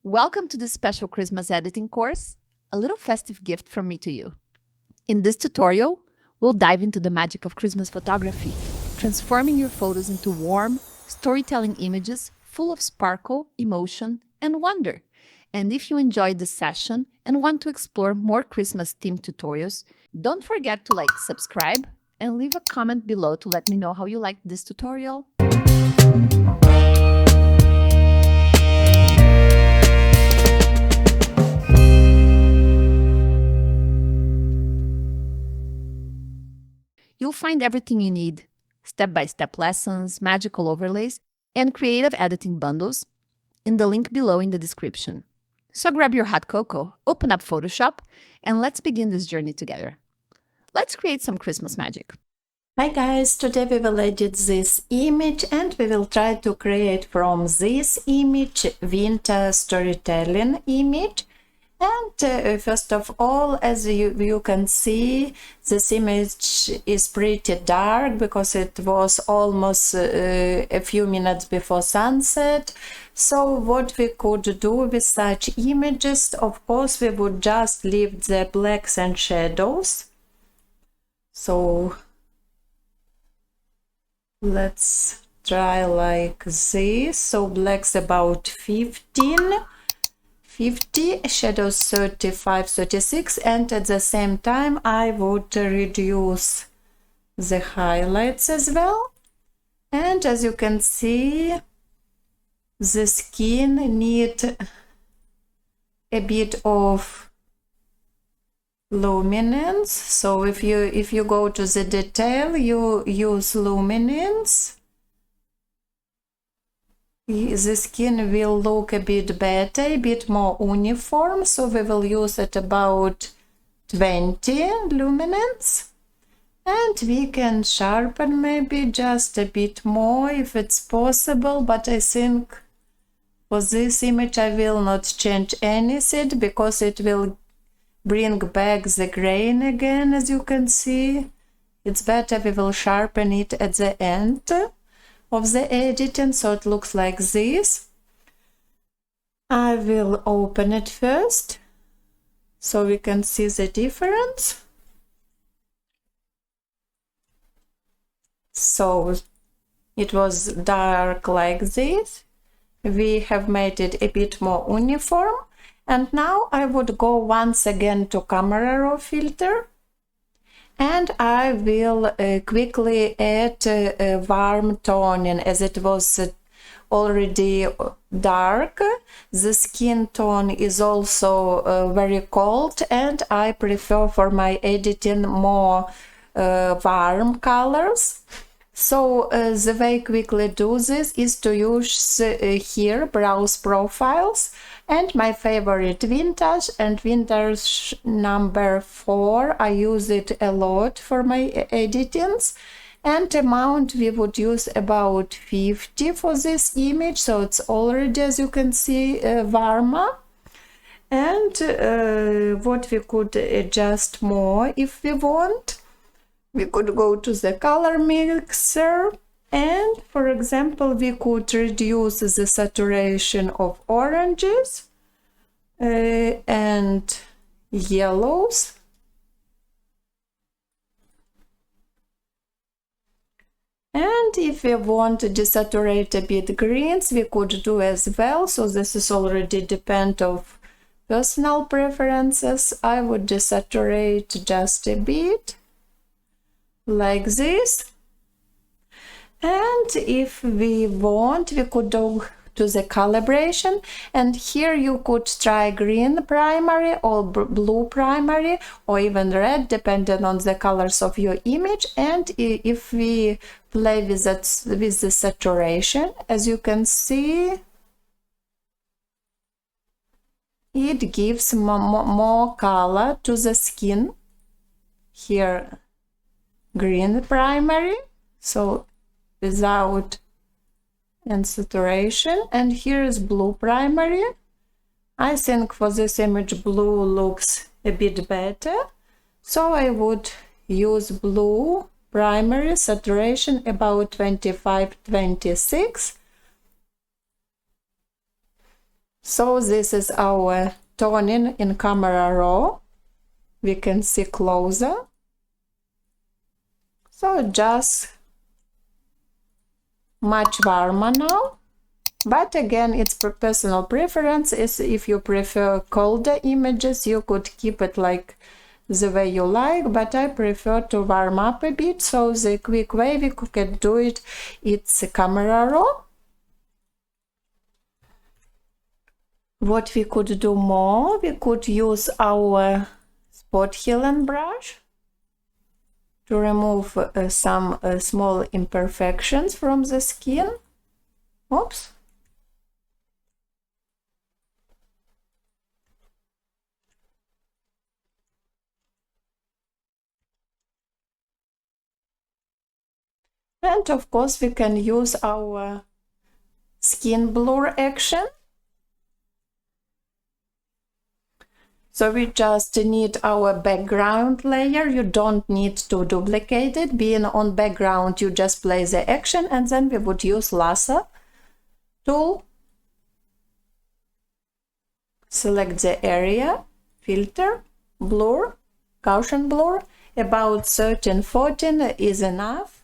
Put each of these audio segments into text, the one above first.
Welcome to this special Christmas editing course, a little festive gift from me to you. In this tutorial, we'll dive into the magic of Christmas photography, transforming your photos into warm, storytelling images full of sparkle, emotion, and wonder. And if you enjoyed this session and want to explore more Christmas-themed tutorials, don't forget to subscribe, and leave a comment below to let me know how you liked this tutorial. You'll find everything you need: step-by-step lessons, magical overlays, and creative editing bundles in the link below in the description. So grab your hot cocoa, open up Photoshop, and let's begin this journey together. Let's create some Christmas magic. Hi guys, today we will edit this image and we will try to create from this image winter storytelling image. And first of all, as you can see, this image is pretty dark because it was almost a few minutes before sunset. So what we could do with such images, of course, we would just leave the blacks and shadows. So let's try like this. So blacks about 50, shadows 35, 36, and at the same time I would reduce the highlights as well. And as you can see, the skin needs a bit of luminance. So if you go to the detail, you use luminance, the skin will look a bit better, a bit more uniform. So we will use at about 20 luminance, and we can sharpen maybe just a bit more if it's possible, but I think for this image I will not change anything because it will bring back the grain again. As you can see, it's better we will sharpen it at the end of the editing, so it looks like this. I will open it first so we can see the difference. So it was dark like this. We have made it a bit more uniform. And now I would go once again to camera raw filter, and I will quickly add a warm toning. As it was already dark, the skin tone is also very cold, and I prefer for my editing more warm colors. So the way I quickly do this is to use here browse profiles and my favorite vintage, and vintage number 4. I use it a lot for my editings, and amount we would use about 50 for this image, so it's already, as you can see, warmer. And what we could adjust more if we want, we could go to the color mixer, and for example we could reduce the saturation of oranges and yellows, and if we want to desaturate a bit greens, we could do as well. So this is already depend of personal preferences. I would desaturate just a bit like this. And if we want, we could go to the calibration, and here you could try green primary or blue primary or even red, depending on the colors of your image. And if we play with that, with the saturation, as you can see, it gives more color to the skin. Here green primary, so without and saturation, and here is blue primary. I think for this image blue looks a bit better, so I would use blue primary, saturation about 25-26, So this is our toning in camera raw. We can see closer. So just much warmer now. But again, it's personal preference. Is if you prefer colder images, you could keep it like the way you like, but I prefer to warm up a bit. So the quick way we could do it, it's camera raw. What we could do more, we could use our spot healing brush to remove some small imperfections from the skin. Oops. And of course, we can use our skin blur action. So we just need our background layer. You don't need to duplicate it. Being on background, you just play the action, and then we would use lasso tool. Select the area, filter, blur, Gaussian blur. About 13-14 is enough.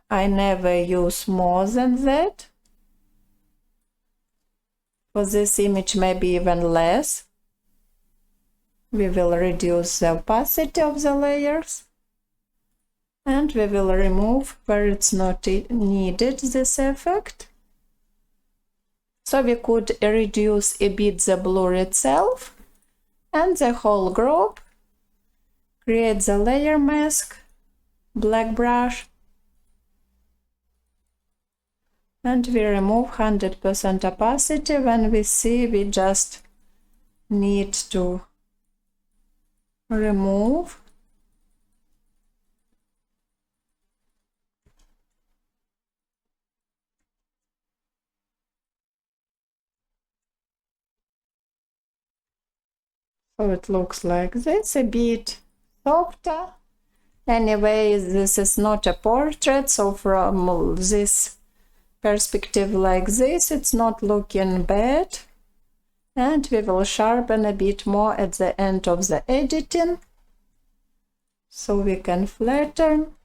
I never use more than that. For this image, maybe even less. We will reduce the opacity of the layers. And we will remove where it's not needed, this effect. So we could reduce a bit the blur itself and the whole group. Create the layer mask, black brush. And we remove 100% opacity. When we see, we just need to remove. So it looks like this, a bit softer. Anyway, this is not a portrait, so from this perspective like this, it's not looking bad. And we will sharpen a bit more at the end of the editing, so we can flatten.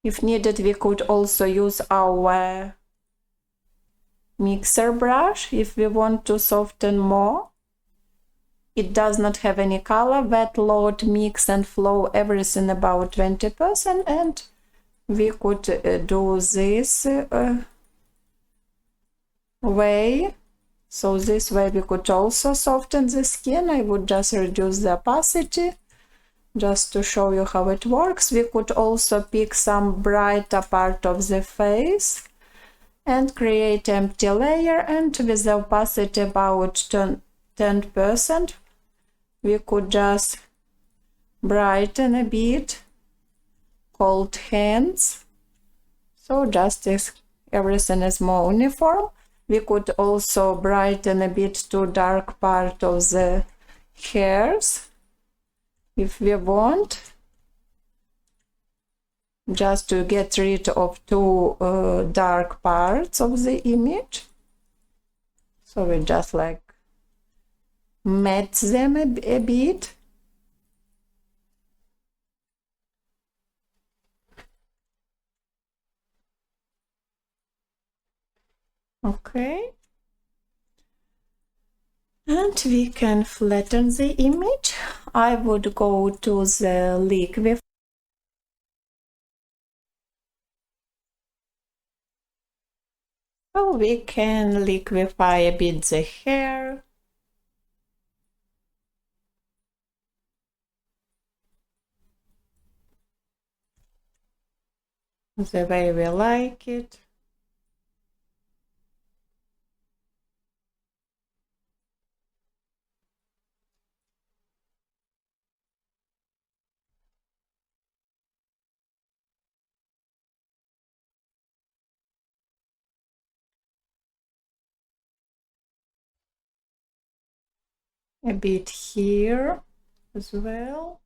If needed, we could also use our mixer brush if we want to soften more. It does not have any color, wet, load, mix and flow, everything about 20%, and we could do this way. So this way we could also soften the skin. I would just reduce the opacity just to show you how it works. We could also pick some brighter part of the face and create empty layer, and with the opacity about 10%, we could just brighten a bit, cold hands. So just as everything is more uniform. We could also brighten a bit too dark part of the hairs if we want, just to get rid of two dark parts of the image. So we just like matte them a bit. Okay. And we can flatten the image. I would go to the liquify. So we can liquify a bit the hair. The way we like it. A bit here as well.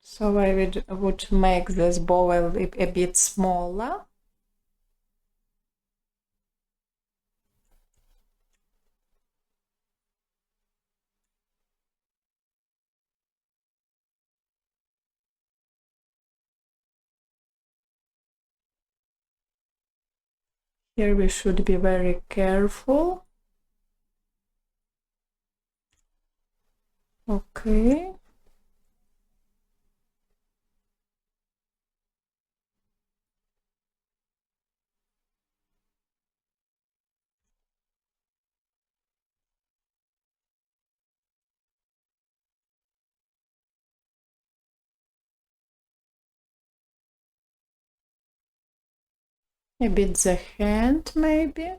So I would make this bow a bit smaller. Here we should be very careful. Okay. A bit the hand, maybe.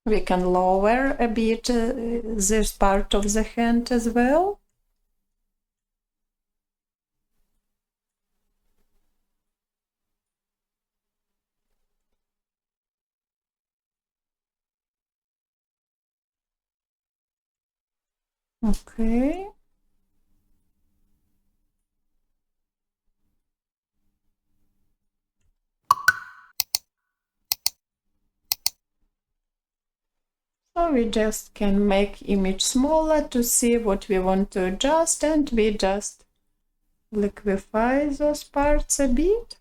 We can lower a bit this part of the hand as well. Okay. So we just can make image smaller to see what we want to adjust, and we just liquefy those parts a bit.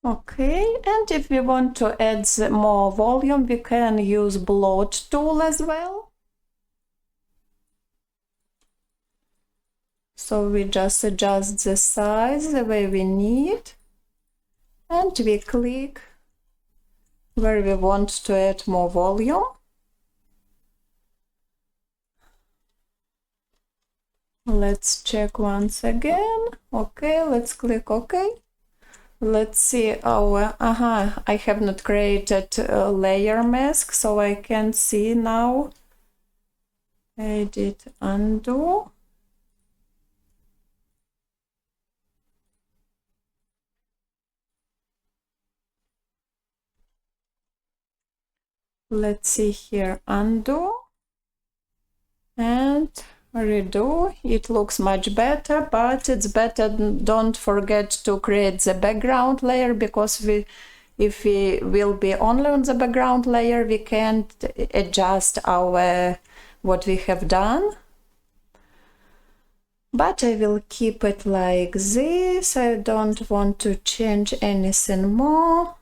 Okay, and if we want to add more volume, we can use blot tool as well. So we just adjust the size the way we need, and we click where we want to add more volume. Let's check once again. Okay, let's click OK. Let's see our, I have not created a layer mask, so I can see now. Edit, undo. Let's see here, undo and redo. It looks much better, but it's better don't forget to create the background layer, because if we will be only on the background layer, we can't adjust our what we have done. But I will keep it like this. I don't want to change anything more.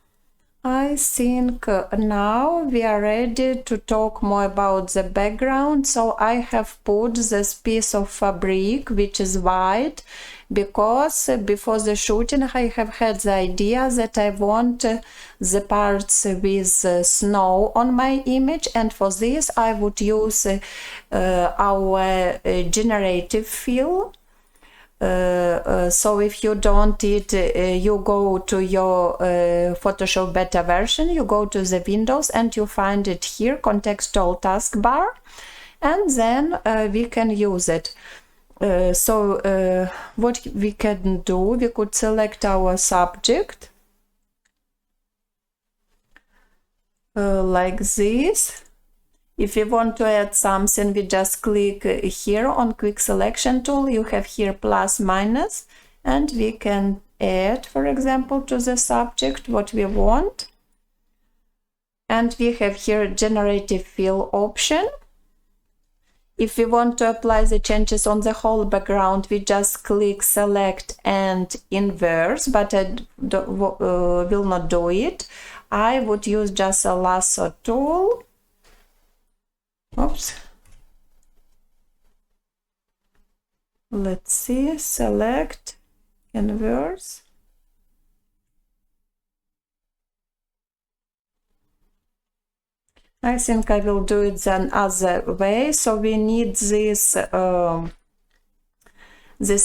I think now we are ready to talk more about the background. So I have put this piece of fabric, which is white, because before the shooting I have had the idea that I want the parts with snow on my image, and for this I would use our generative fill. So if you don't it, you go to your Photoshop beta version, you go to the Windows and you find it here, contextual taskbar, and then we can use it. So what we can do, we could select our subject like this. If you want to add something, we just click here on quick selection tool. You have here plus minus, and we can add, for example, to the subject what we want. And we have here generative fill option. If we want to apply the changes on the whole background, we just click select and inverse, but I will not do it. I would use just a lasso tool. Oops. Let's see, select, inverse. I think I will do it then other way. So we need this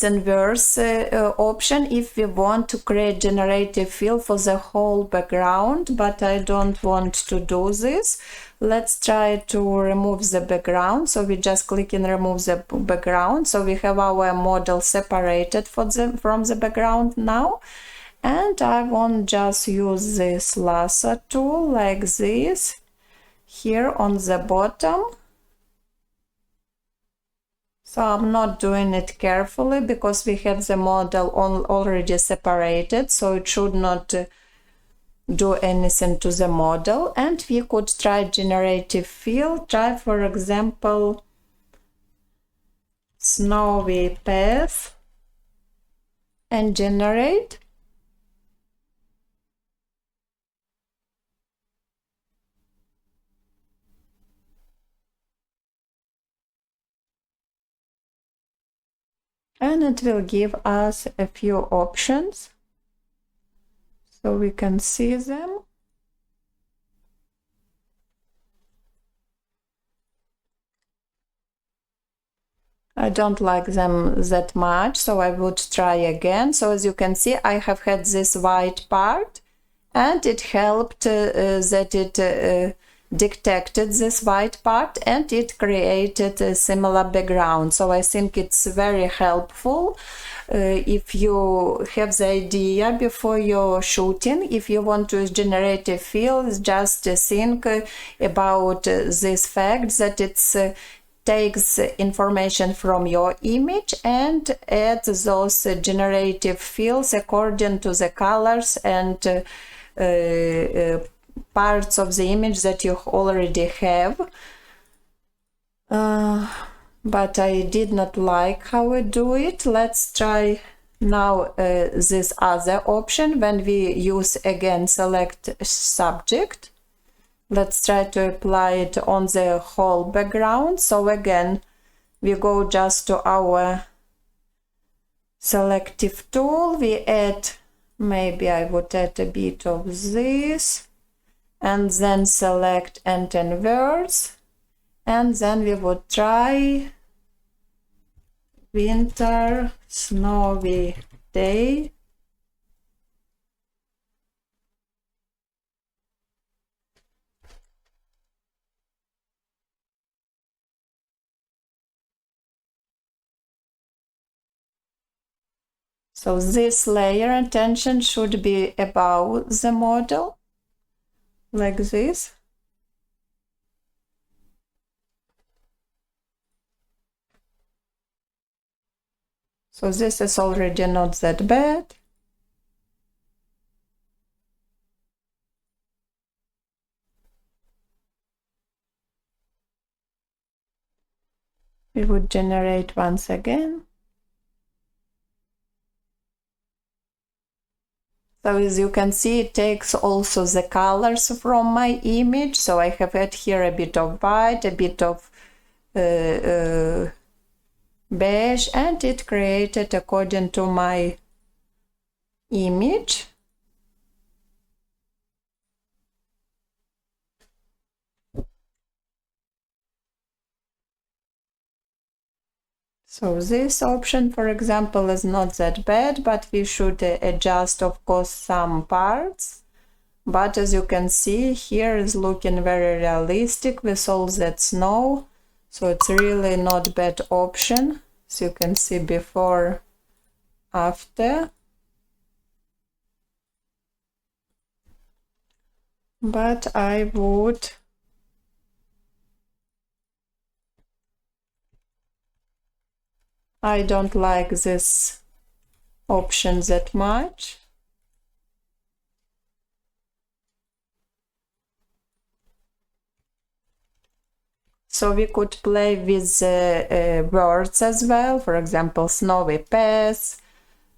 inverse option if we want to create generative fill for the whole background, but I don't want to do this. Let's try to remove the background. So we just click and remove the background. So we have our model separated from the background now. And I want just use this lasso tool like this here on the bottom. So I'm not doing it carefully because we have the model already separated, so it should not do anything to the model. And we could try generative fill. Try, for example, snowy path and generate. And it will give us a few options so we can see them. I don't like them that much, so I would try again. So as you can see, I have had this white part, and it helped that it detected this white part and it created a similar background. So I think it's very helpful if you have the idea before you're shooting. If you want to generate a fill, just think about this fact that it's takes information from your image and add those generative fills according to the colors and parts of the image that you already have. But I did not like how I do it. Let's try now this other option when we use again select subject. Let's try to apply it on the whole background. So again, we go just to our selective tool. We add, maybe I would add a bit of this, and then select and inverse. And then we would try winter, snowy day. So this layer and tension should be above the model, like this. So this is already not that bad. We would generate once again. So as you can see, it takes also the colors from my image. So I have had here a bit of white, a bit of beige, and it created according to my image. So this option, for example, is not that bad, but we should adjust, of course, some parts. But as you can see, here is looking very realistic with all that snow. So it's really not bad option. As you can see before, after. But I don't like this option that much. So we could play with words as well, for example, snowy path,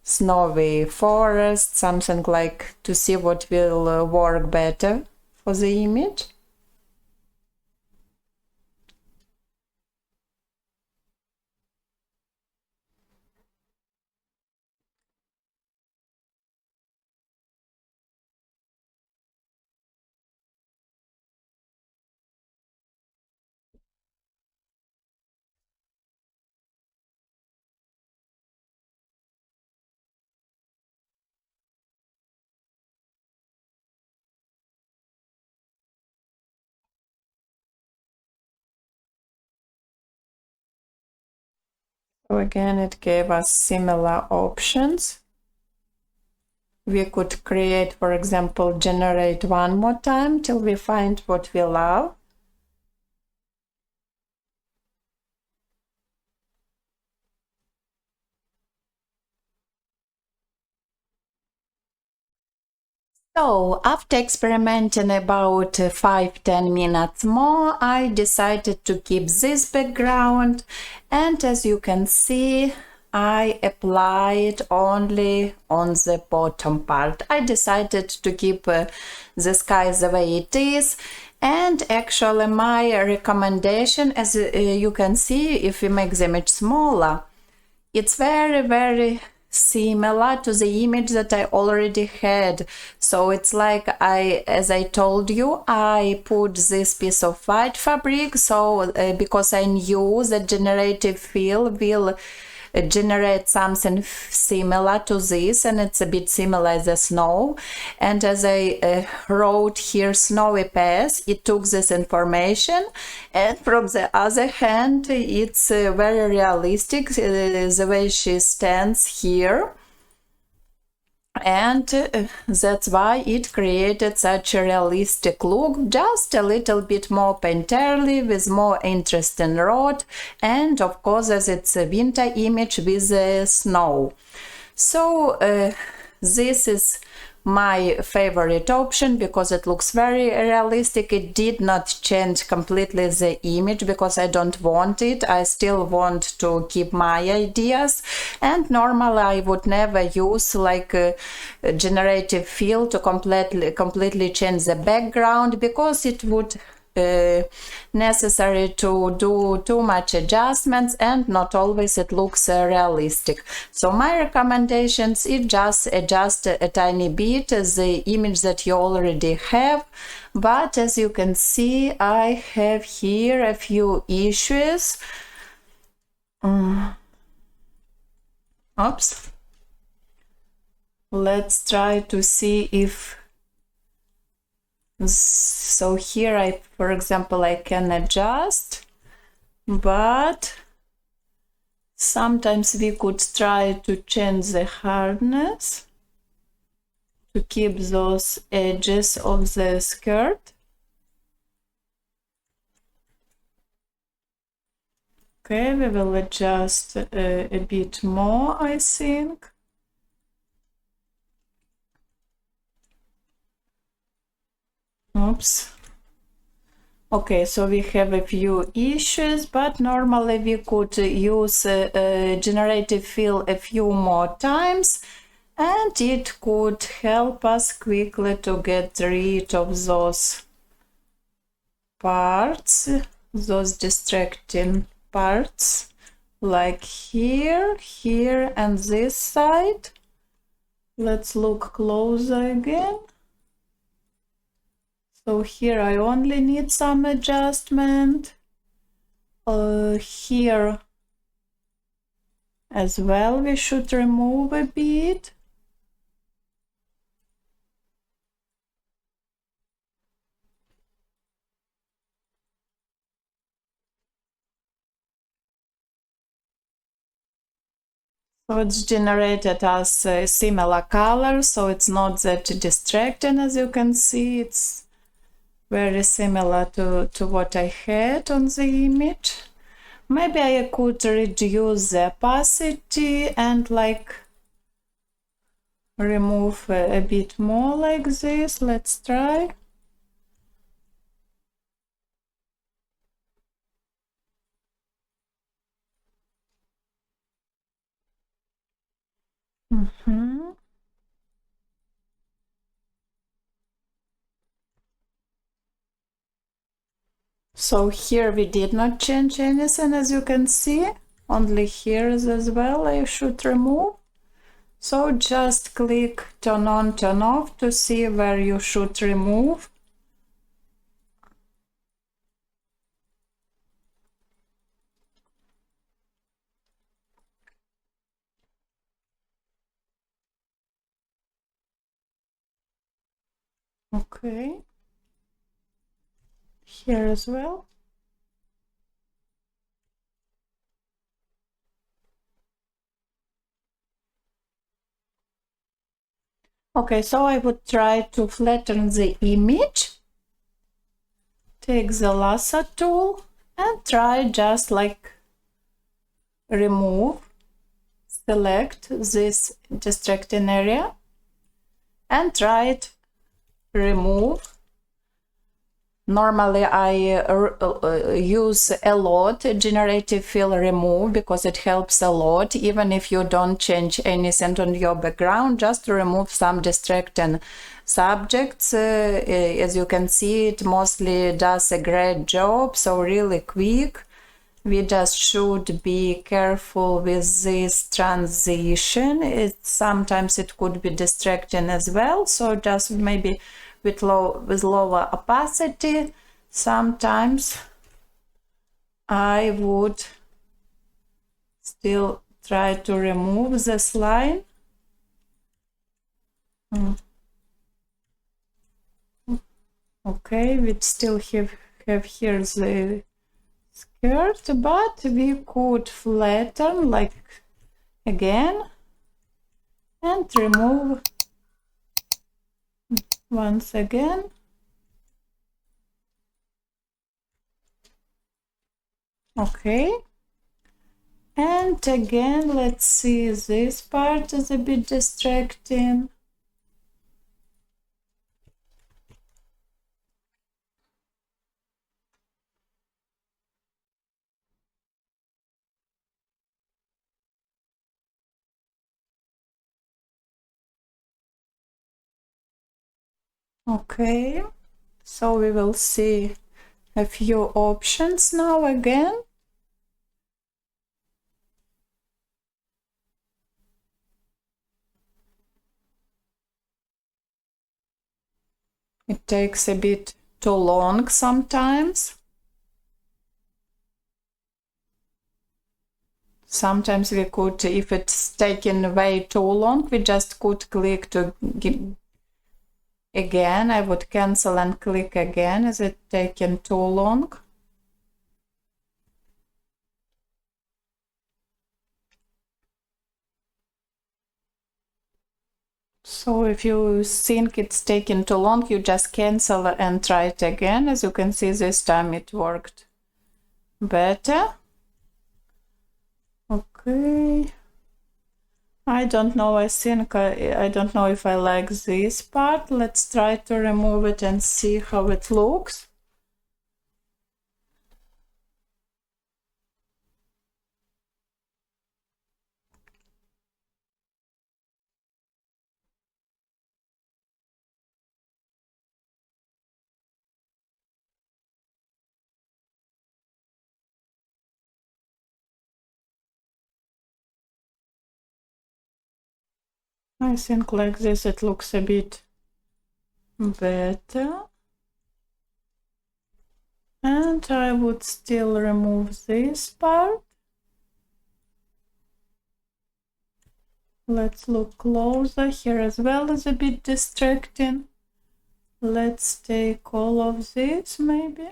snowy forest, something like, to see what will work better for the image. So again, it gave us similar options. We could create, for example, generate one more time till we find what we love. So after experimenting about 5-10 minutes more, I decided to keep this background, and as you can see, I applied only on the bottom part. I decided to keep the sky the way it is, and actually my recommendation, as you can see, if we make the image smaller, it's very similar to the image that I already had. So it's like as I told you, I put this piece of white fabric, so because I knew that generative fill will generate something similar to this, and it's a bit similar as the snow. And as I wrote here snowy path, it took this information, and from the other hand, it's very realistic the way she stands here. And that's why it created such a realistic look, just a little bit more painterly with more interesting road, and of course as it's a winter image with snow. So this is my favorite option because it looks very realistic. It did not change completely the image because I don't want it. I still want to keep my ideas, and normally I would never use like a generative fill to completely change the background because it would necessary to do too much adjustments, and not always it looks realistic. So my recommendations is just adjust a tiny bit the image that you already have. But as you can see, I have here a few issues. Oops. Let's try to see if so here for example, I can adjust, but sometimes we could try to change the hardness to keep those edges of the skirt. Okay, we will adjust a bit more, I think. Oops. Okay, so we have a few issues, but normally we could use generative fill a few more times, and it could help us quickly to get rid of those parts, those distracting parts, like here, here, and this side. Let's look closer again. So here I only need some adjustment. Here as well we should remove a bit. So it's generated as a similar color, so it's not that distracting. As you can see, it's very similar to what I had on the image. Maybe I could reduce the opacity and like remove a bit more like this. Let's try. So here we did not change anything, as you can see. Only here as well I should remove. So just click turn on, turn off to see where you should remove. Okay. Here as well. Okay, so I would try to flatten the image. Take the lasso tool and try just like remove, select this distracting area and try it remove. Normally I use a lot generative fill remove because it helps a lot, even if you don't change anything on your background, just to remove some distracting subjects. As you can see, it mostly does a great job, so really quick. We just should be careful with this transition. Sometimes it could be distracting as well, so just maybe with lower opacity. Sometimes I would still try to remove this line. Okay, we still have here the skirt, but we could flatten like again and remove once again. Okay, and again, let's see, this part is a bit distracting. Okay, so we will see a few options now again. It takes a bit too long sometimes. Sometimes we could, if it's taken way too long, we just could click to give again. I would cancel and click again. Is it taking too long? So if you think it's taking too long, you just cancel and try it again. As you can see, this time it worked better. Okay. I don't know, I think I don't know if I like this part. Let's try to remove it and see how it looks. I think like this it looks a bit better. And I would still remove this part. Let's look closer. Here as well is a bit distracting. Let's take all of this maybe.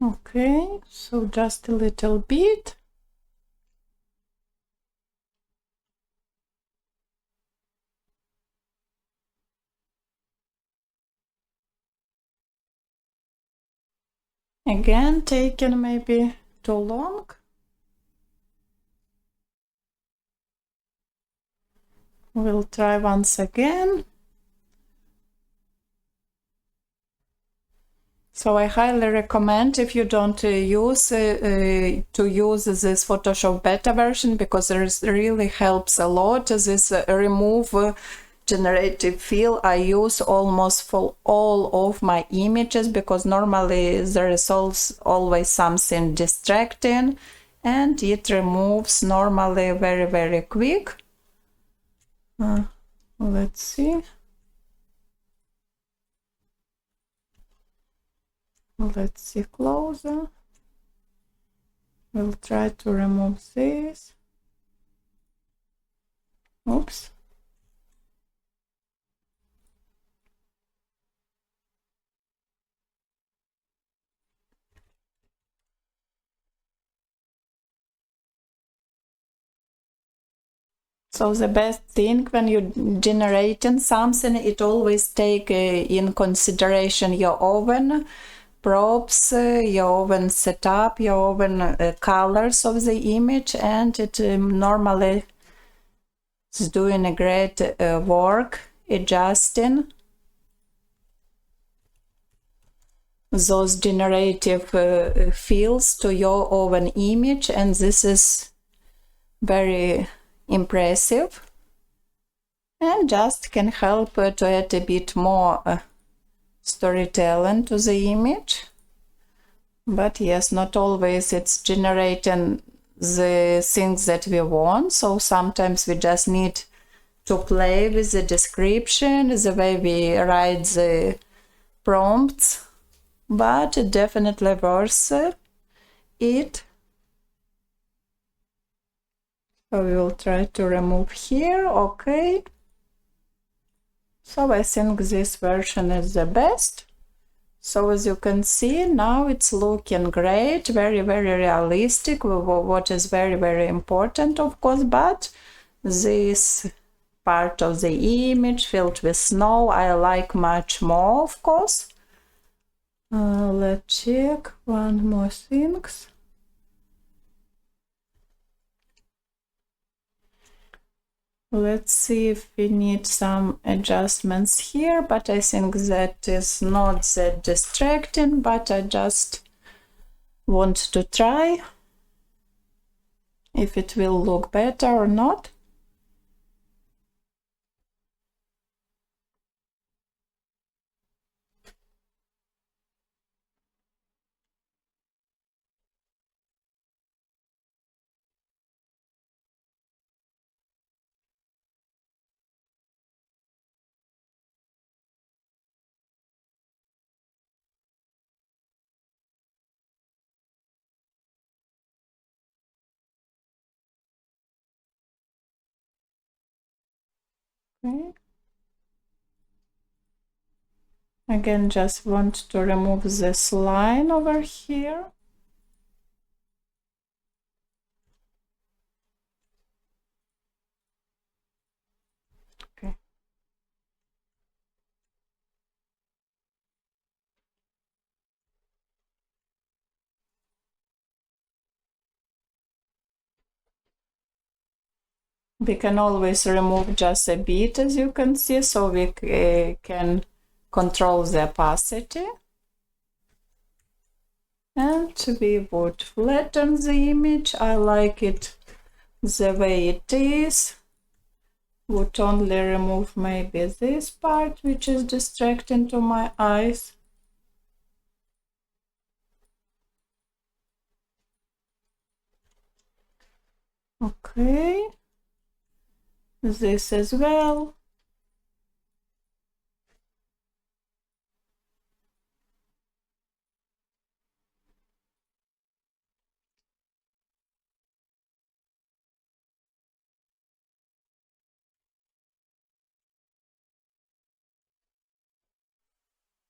Okay, so just a little bit. Again, taken maybe too long. We'll try once again. So I highly recommend, if you don't use to use this Photoshop beta version, because it really helps a lot. This remove generative fill I use almost for all of my images, because normally there is always something distracting, and it removes normally very quick. Let's see. Let's see closer. We'll try to remove this. Oops. So the best thing when you're generating something, it always take in consideration your oven props, your oven setup, your oven colors of the image, and it normally is doing a great work adjusting those generative fields to your own image, and this is very impressive and just can help to add a bit more storytelling to the image. But yes, not always it's generating the things that we want, so sometimes we just need to play with the description, the way we write the prompts, but definitely worth it. So we will try to remove here. Okay. So I think this version is the best. So as you can see, now it's looking great, very, very realistic, what is very, very important, of course, but this part of the image filled with snow, I like much more, of course. Let's check one more thing. Let's see if we need some adjustments here, but I think that is not that distracting, but I just want to try if it will look better or not. Okay. Again, just want to remove this line over here. Okay. We can always remove just a bit, as you can see, so we can control the opacity. And we would flatten the image. I like it the way it is. Would only remove maybe this part, which is distracting to my eyes. Okay. This as well.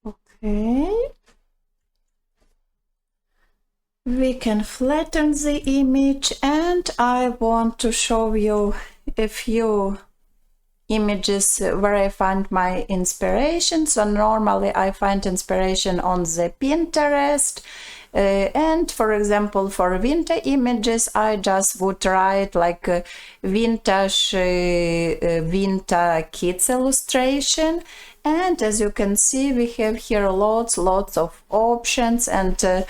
Okay. We can flatten the image, and I want to show you a few images where I find my inspiration. So normally I find inspiration on the Pinterest, and for example for winter images I just would write like vintage winter kids illustration, and as you can see we have here lots of options, and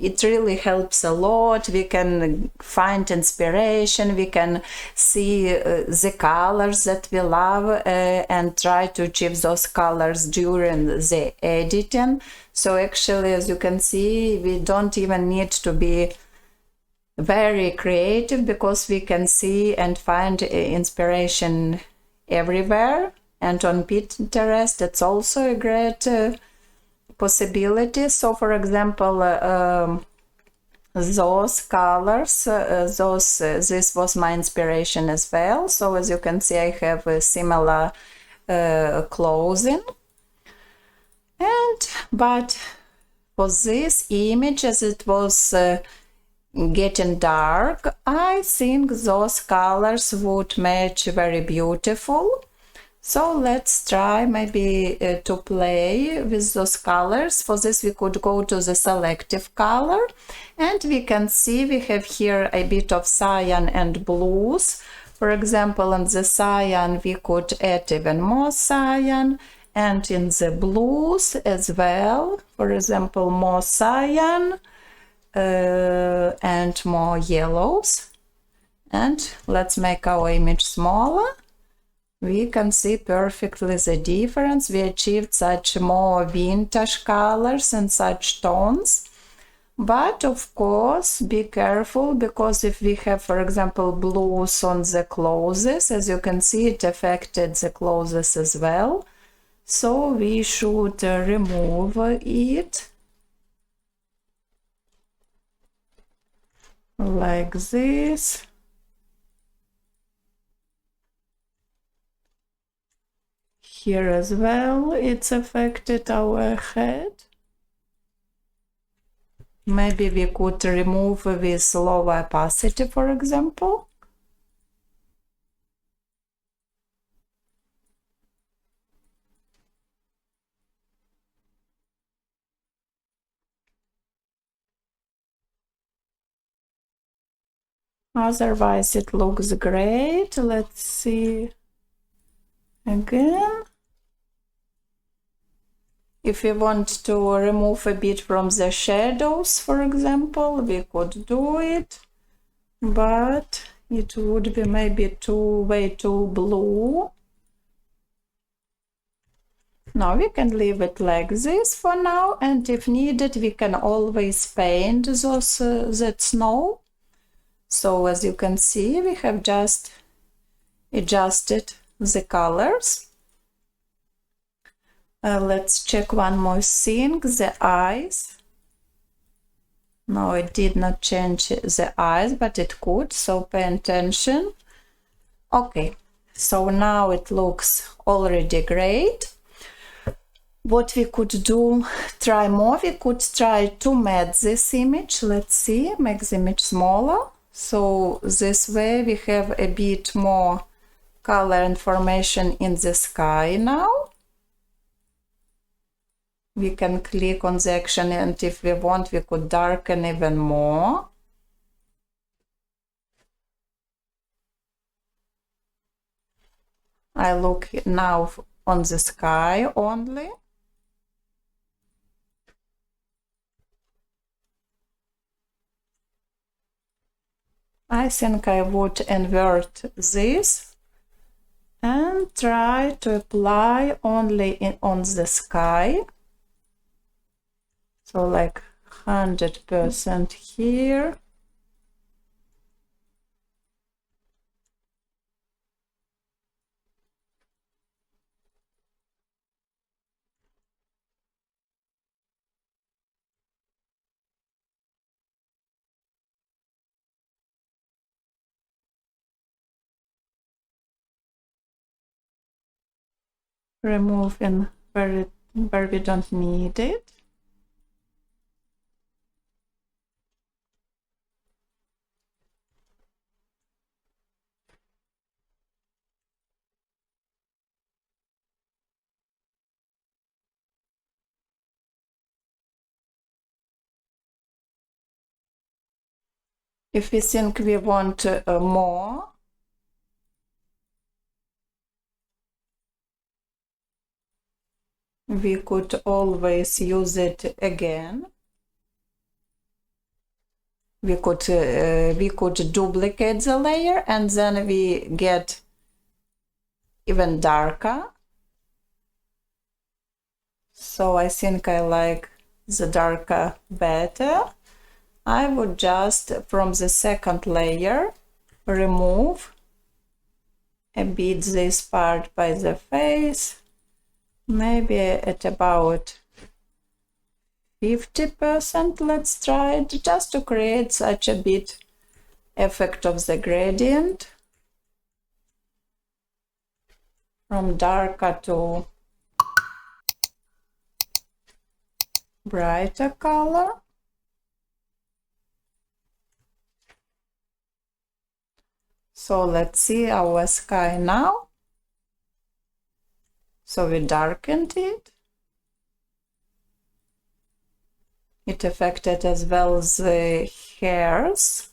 it really helps a lot. We can find inspiration, we can see the colors that we love and try to achieve those colors during the editing. So actually, as you can see, we don't even need to be very creative, because we can see and find inspiration everywhere. And on Pinterest, it's also a great possibilities. So for example, those colors, this was my inspiration as well. So as you can see, I have a similar clothing, but for this image, as it was getting dark, I think those colors would match very beautiful. So let's try maybe to play with those colors. For this we could go to the selective color, and we can see we have here a bit of cyan and blues. For example, in the cyan we could add even more cyan, and in the blues as well, for example, more cyan and more yellows. And let's make our image smaller. We can see perfectly the difference. We achieved such more vintage colors and such tones. But of course, be careful, because if we have, for example, blues on the clothes, as you can see, it affected the clothes as well. So we should remove it like this. Here as well, it's affected our head. Maybe we could remove with low opacity, for example. Otherwise, it looks great. Let's see again. If we want to remove a bit from the shadows, for example, we could do it, but it would be maybe way too blue. Now we can leave it like this for now, and if needed, we can always paint those that snow. So as you can see, we have just adjusted the colors. Let's check one more thing, the eyes. No, it did not change the eyes, but it could, so pay attention. Okay, so now it looks already great. What we could do, try more, we could try to matte this image. Let's see, make the image smaller. So this way we have a bit more color information in the sky now. We can click on the action, and if we want, we could darken even more. I look now on the sky only. I think I would invert this and try to apply only on the sky. So like 100% here. Removing where we don't need it. If we think we want more, we could always use it again. We could duplicate the layer, and then we get even darker. So I think I like the darker better. I would just, from the second layer, remove a bit this part by the face, maybe at about 50%. Let's try it just to create such a bit effect of the gradient from darker to brighter color. So let's see our sky now. So we darkened it. It affected as well the hairs.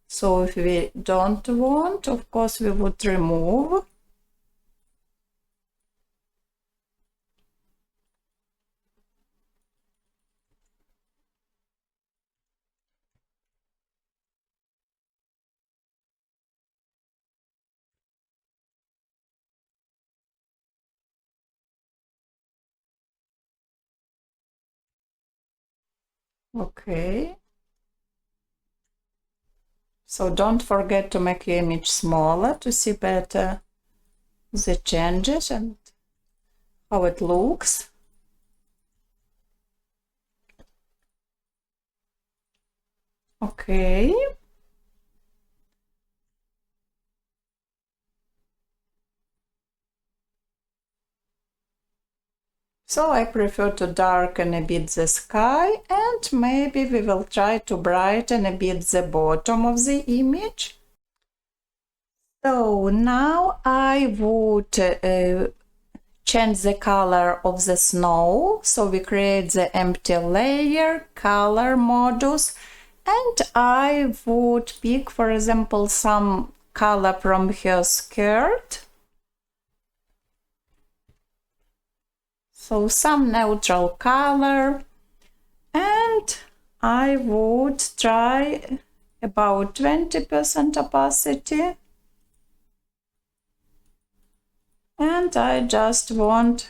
So if we don't want, of course, we would remove. Okay. So don't forget to make your image smaller to see better the changes and how it looks. Okay. So I prefer to darken a bit the sky, and maybe we will try to brighten a bit the bottom of the image. So now I would change the color of the snow. So we create the empty layer, color modus, and I would pick, for example, some color from her skirt. So some neutral color, and I would try about 20% opacity. And I just want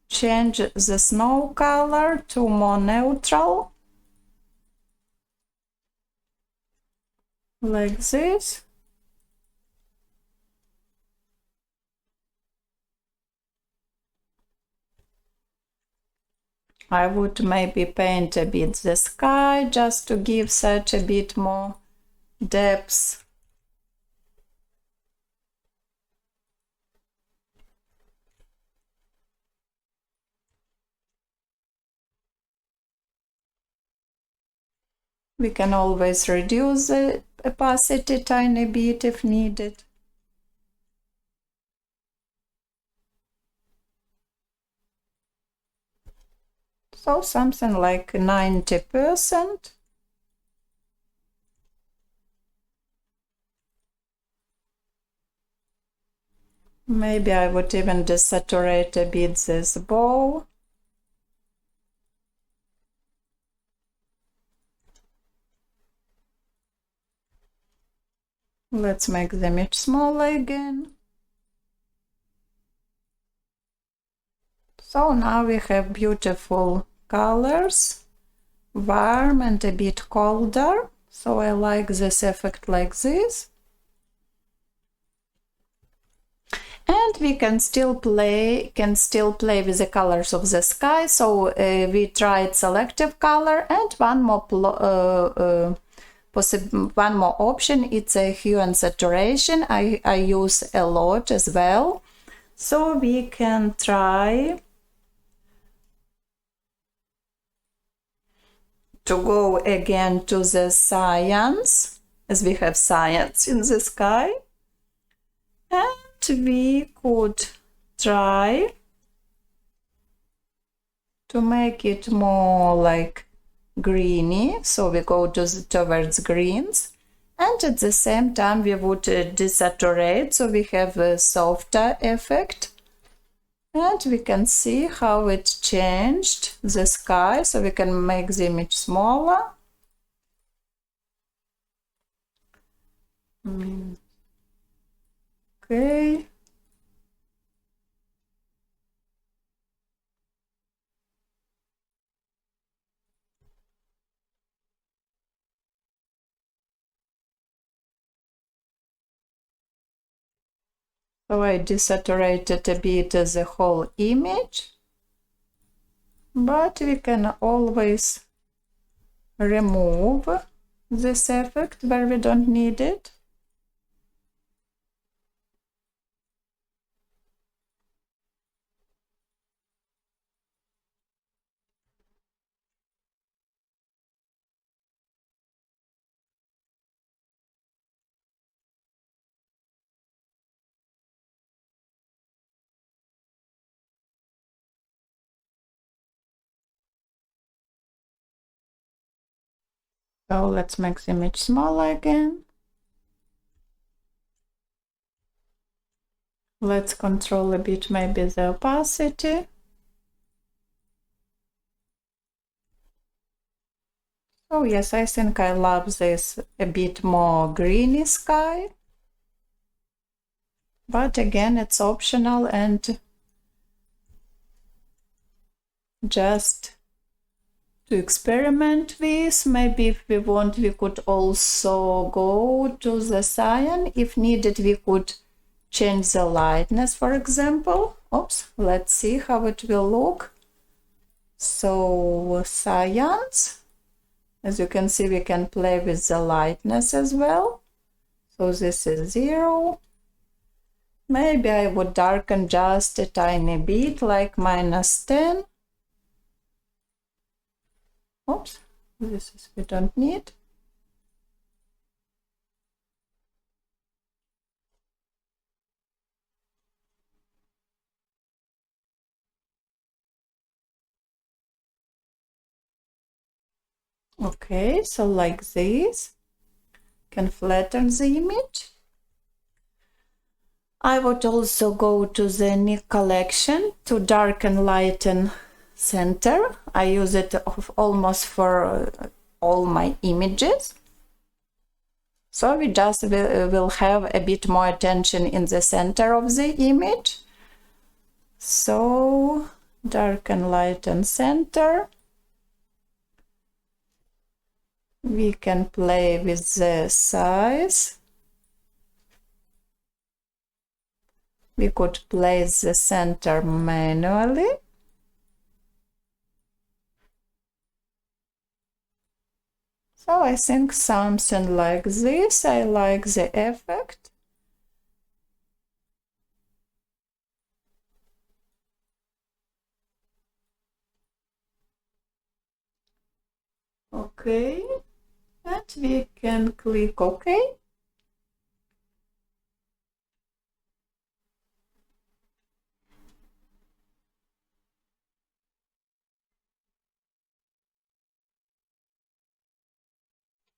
change the snow color to more neutral, like this. I would maybe paint a bit the sky just to give such a bit more depth. We can always reduce the opacity a tiny bit if needed. So something like 90%. Maybe I would even desaturate a bit this bow. Let's make the image smaller again. So now we have beautiful colors, warm and a bit colder. So I like this effect like this. And we can still play with the colors of the sky. So we tried selective color, and one more option, it's a hue and saturation. I use a lot as well. So we can try to go again to the cyan, as we have cyan in the sky. And we could try to make it more like greeny, so we go towards greens, and at the same time we would desaturate, so we have a softer effect, and we can see how it changed the sky. So we can make the image smaller. Okay. So I desaturated a bit the whole image. but we can always remove this effect where we don't need it. So let's make the image smaller again. Let's control a bit maybe the opacity. Oh yes, I think I love this a bit more greeny sky. But again, it's optional and just to experiment with. Maybe if we want, we could also go to the cyan. If needed, we could change the lightness, for example. Oops, let's see how it will look. So cyans, as you can see, we can play with the lightness as well. So this is 0. Maybe I would darken just a tiny bit, like -10. Oops, this is we don't need. Okay, so like this, can flatten the image. I would also go to the Nick collection to darken, lighten, center. I use it almost for all my images. So we just will have a bit more attention in the center of the image. So darken, lighten, center. We can play with the size. We could place the center manually. So I think something like this. I like the effect. Okay, and we can click OK.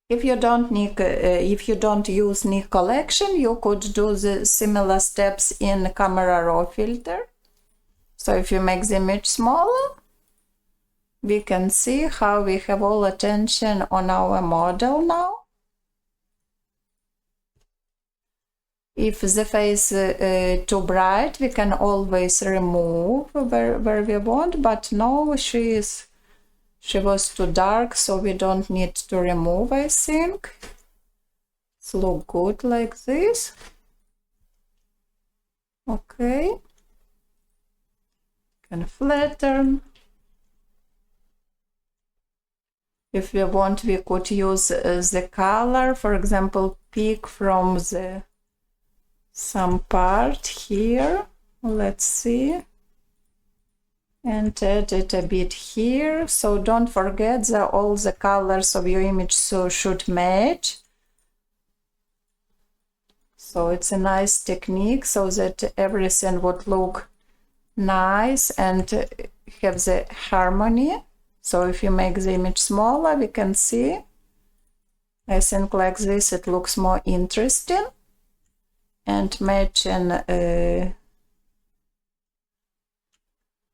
If you don't use Nick collection, you could do the similar steps in camera raw filter. So if you make the image smaller, we can see how we have all attention on our model now. If the face is too bright, we can always remove where we want, but no, she was too dark, so we don't need to remove, I think. It looks good like this. Okay. Can flatten. If we want, we could use the color, for example, pick from some part here. Let's see. And add it a bit here. So don't forget that all the colors of your image should match. So it's a nice technique so that everything would look nice and have the harmony. So if you make the image smaller, we can see. I think like this it looks more interesting and matching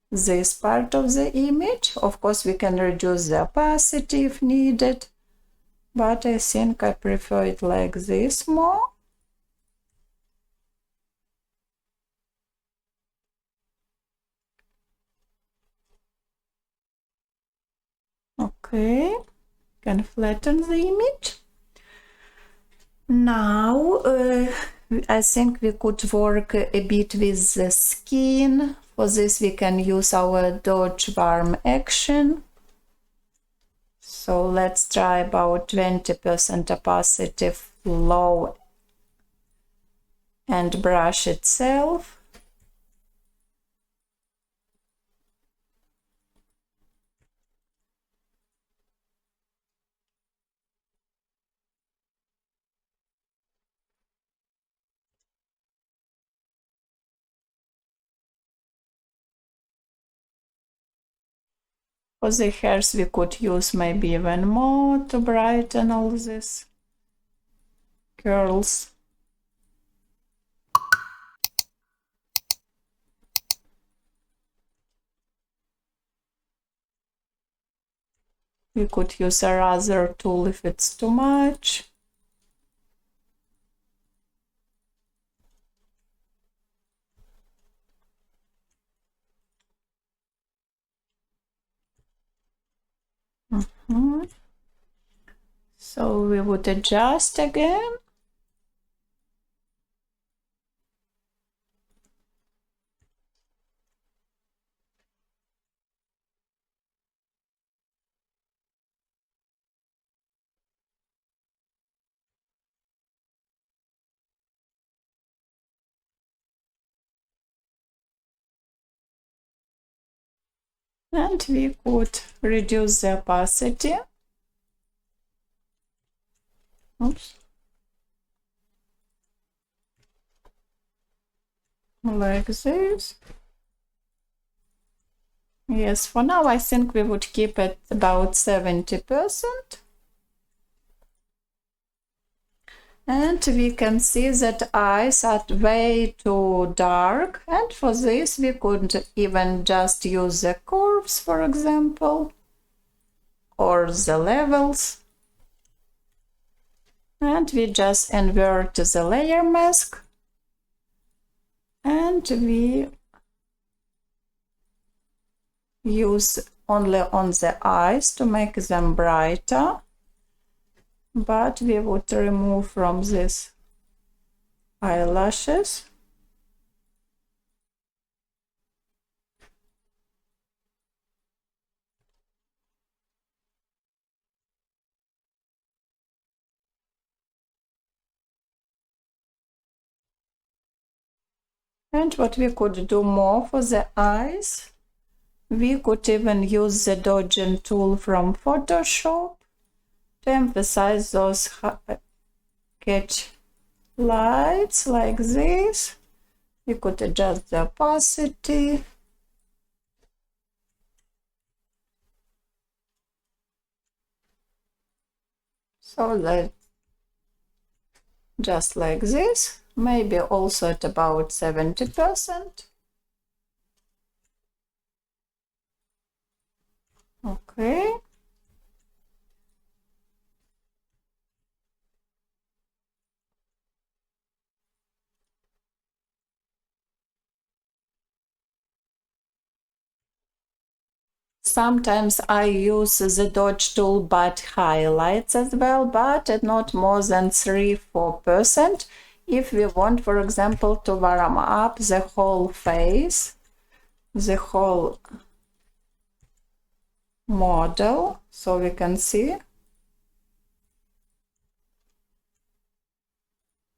this part of the image. Of course, we can reduce the opacity if needed, but I think I prefer it like this more. Okay, can flatten the image. Now I think we could work a bit with the skin. For this we can use our Dodge Warm Action. So let's try about 20% opacity flow and brush itself. For the hairs we could use maybe even more to brighten all these curls. We could use a razor tool if it's too much. So we would adjust again. And we could reduce the opacity. Oops. Like this. Yes, for now I think we would keep it about 70%. And we can see that eyes are way too dark, and for this we could even just use the curves, for example, or the levels. And we just invert the layer mask, and we use only on the eyes to make them brighter, but we would remove from this eyelashes. And what we could do more for the eyes, we could even use the dodging tool from Photoshop to emphasize those catch lights like this. We could adjust the opacity. So that just like this, maybe also at about 70%. Okay. Sometimes I use the dodge tool but highlights as well, but at not more than 3-4%. If we want, for example, to warm up the whole face, the whole model, so we can see.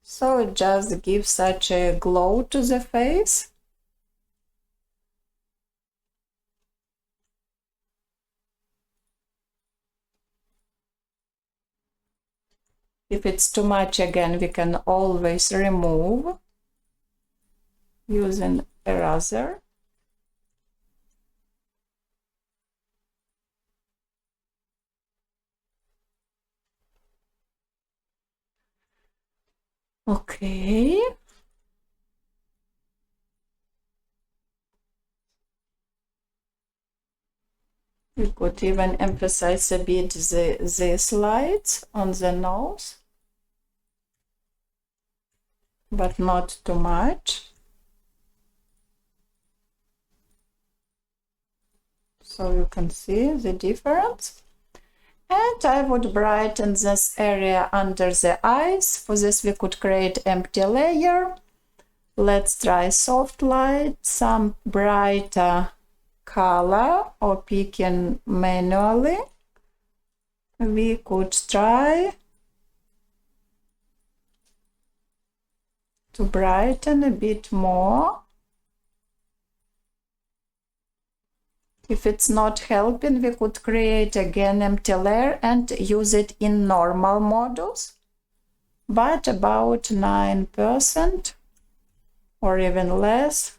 So it just gives such a glow to the face. If it's too much, again, we can always remove using a razor. Okay. We could even emphasize a bit these lights on the nose, but not too much. So you can see the difference. And I would brighten this area under the eyes. For this we could create empty layer. Let's try soft light, some brighter color, or picking manually. We could try to brighten a bit more. If it's not helping, we could create again empty layer and use it in normal modus, but about 9% or even less.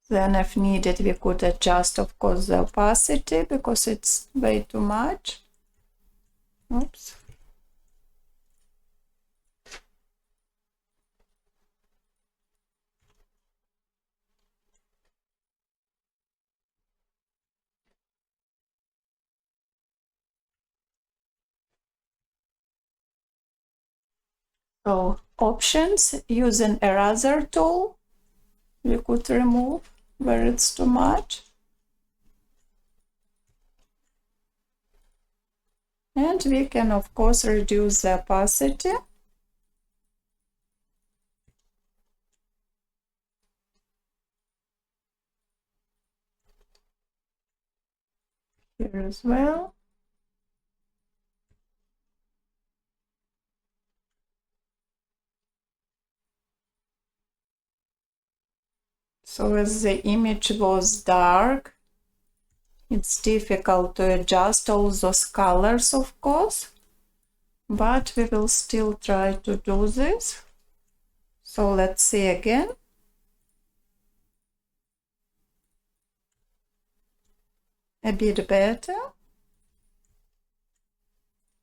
Then if needed, we could adjust, of course, the opacity because it's way too much. Oops. So options, using eraser tool, we could remove where it's too much. And we can, of course, reduce the opacity. Here as well. So as the image was dark, it's difficult to adjust all those colors, of course, but we will still try to do this. So let's see again. A bit better.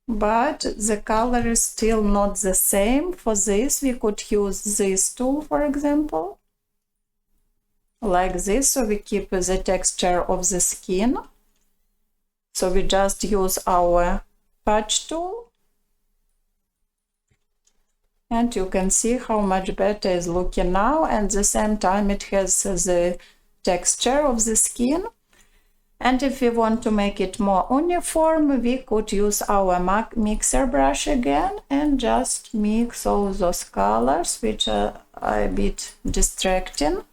But the color is still not the same. For this, we could use this tool, for example, like this, so we keep the texture of the skin. So we just use our patch tool, and you can see how much better it's looking now, and at the same time it has the texture of the skin. And if we want to make it more uniform, we could use our mixer brush again and just mix all those colors, which are a bit distracting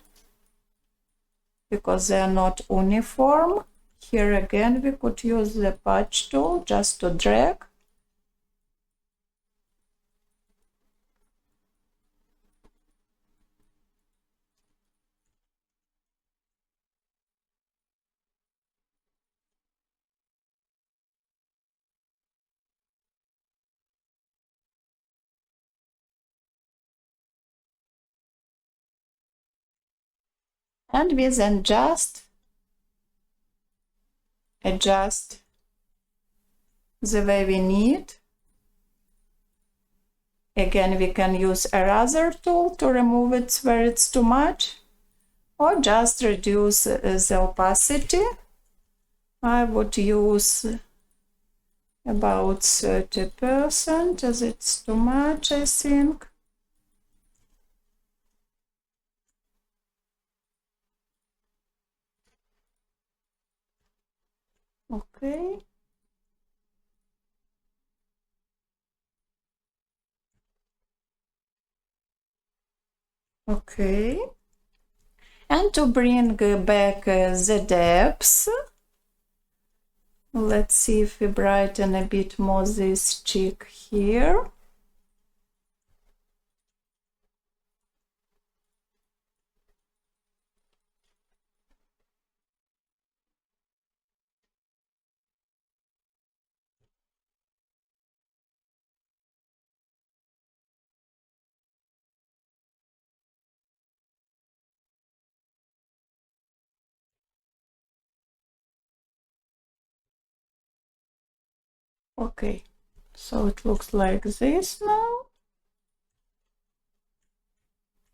because they are not uniform. Here again, we could use the patch tool just to drag. And we then just adjust the way we need. Again, we can use eraser tool to remove it where it's too much, or just reduce the opacity. I would use about 30% as it's too much, I think. Okay. Okay. And to bring back the depths, let's see if we brighten a bit more this cheek here. Okay, so it looks like this now.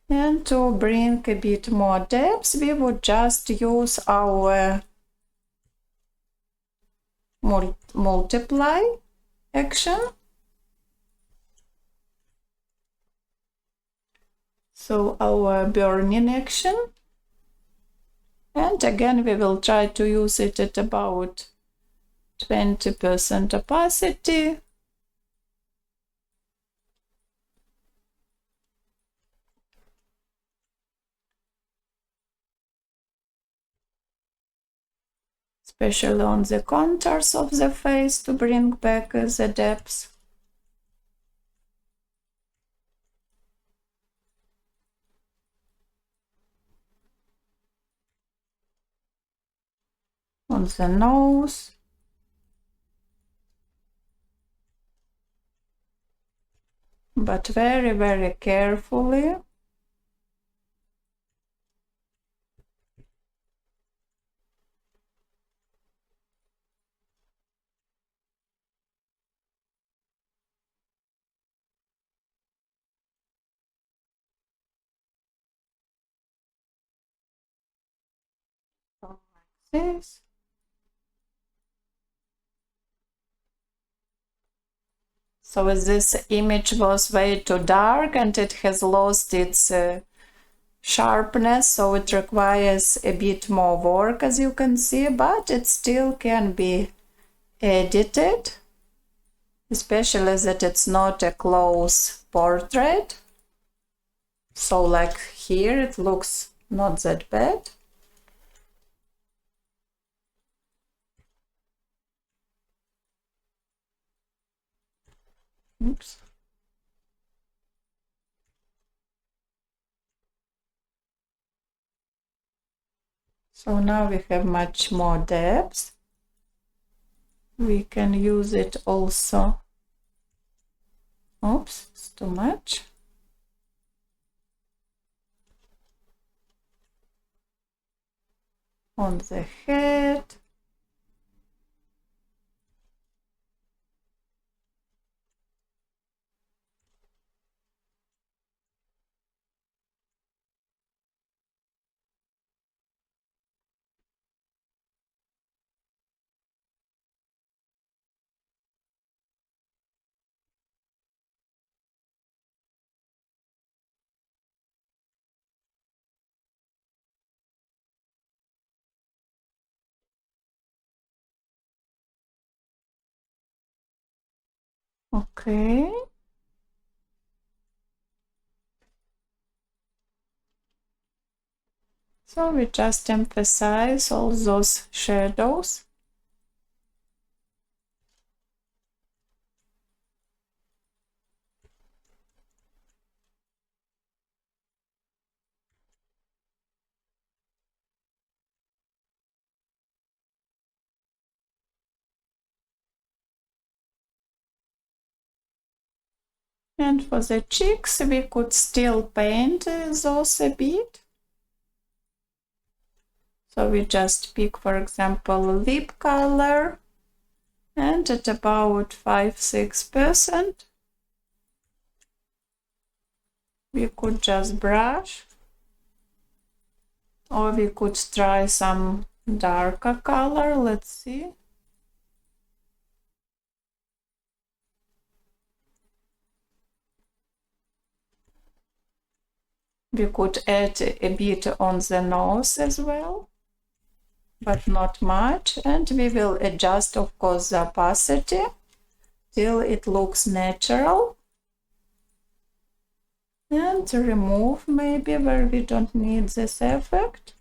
And to bring a bit more depth, we would just use our multiply action. So our burning action. And again, we will try to use it at about 20% opacity. Especially on the contours of the face to bring back the depth. On the nose. But very, very carefully. Like this. So this image was way too dark and it has lost its sharpness, so it requires a bit more work, as you can see, but it still can be edited, especially that it's not a close portrait. So like here it looks not that bad. Oops. So now we have much more depth. We can use it also. Oops, it's too much. On the head. Okay. So we just emphasize all those shadows. And for the cheeks, we could still paint those a bit. So we just pick, for example, lip color, and at about 5–6%, we could just brush, or we could try some darker color. Let's see. We could add a bit on the nose as well, but not much, and we will adjust, of course, the opacity till it looks natural, and remove maybe where we don't need this effect.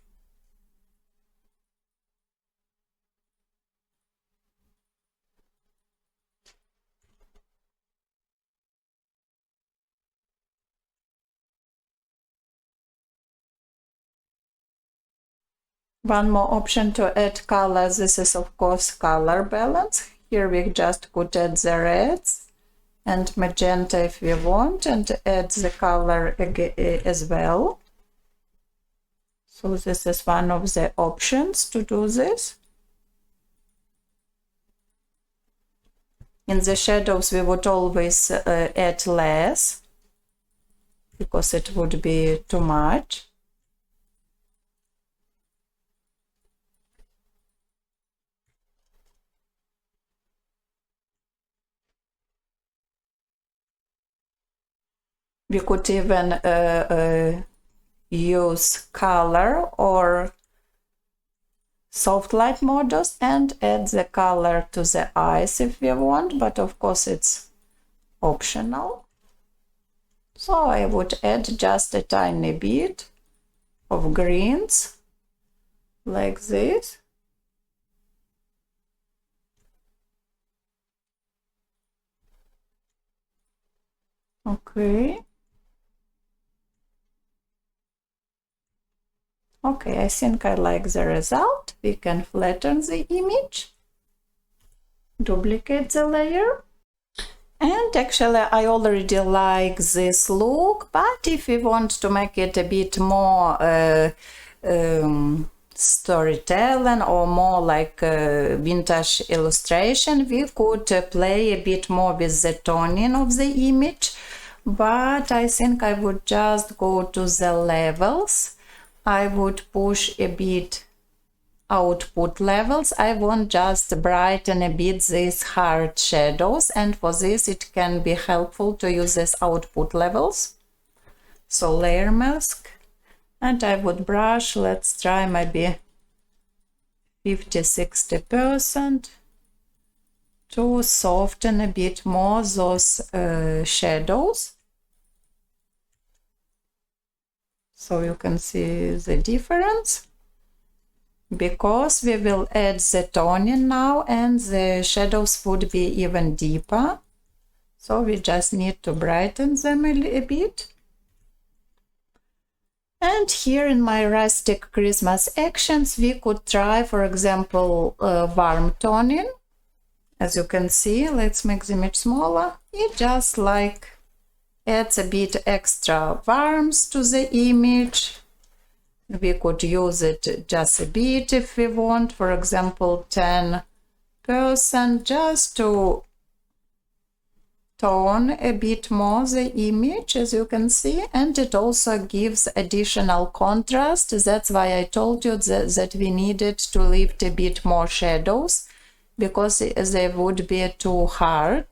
One more option to add color, this is of course color balance. Here we just could add the reds and magenta if we want, and add the color as well. So this is one of the options to do this. In the shadows we would always add less, because it would be too much. We could even use color or soft light modus and add the color to the eyes if we want, but of course it's optional. So I would add just a tiny bit of greens like this. Okay. Okay, I think I like the result. We can flatten the image, duplicate the layer. And actually I already like this look, but if we want to make it a bit more storytelling or more like vintage illustration, we could play a bit more with the toning of the image, but I think I would just go to the levels. I would push a bit output levels. I want just brighten a bit these hard shadows, and for this it can be helpful to use these output levels. So layer mask, and I would brush, let's try maybe 50–60% to soften a bit more those shadows. So you can see the difference, because we will add the toning now and the shadows would be even deeper. So we just need to brighten them a bit. And here in my rustic Christmas actions, we could try, for example, warm toning. As you can see, let's make the image smaller. It just like adds a bit extra warmth to the image. We could use it just a bit if we want, for example 10%, just to tone a bit more the image, as you can see, and it also gives additional contrast. That's why I told you that we needed to lift a bit more shadows, because they would be too hard.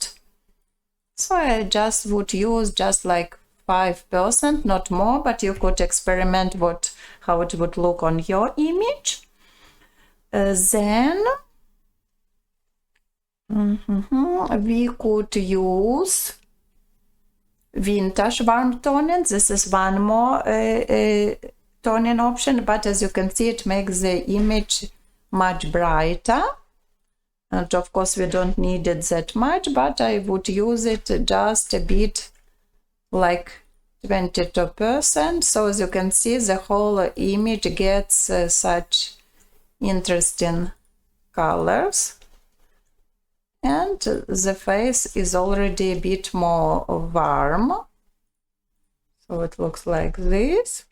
So I just would use just like 5%, not more, but you could experiment how it would look on your image. Then we could use vintage warm toning. This is one more toning option, but as you can see, it makes the image much brighter. And of course we don't need it that much, but I would use it just a bit, like 22%. So as you can see, the whole image gets such interesting colors, and the face is already a bit more warm, so it looks like this.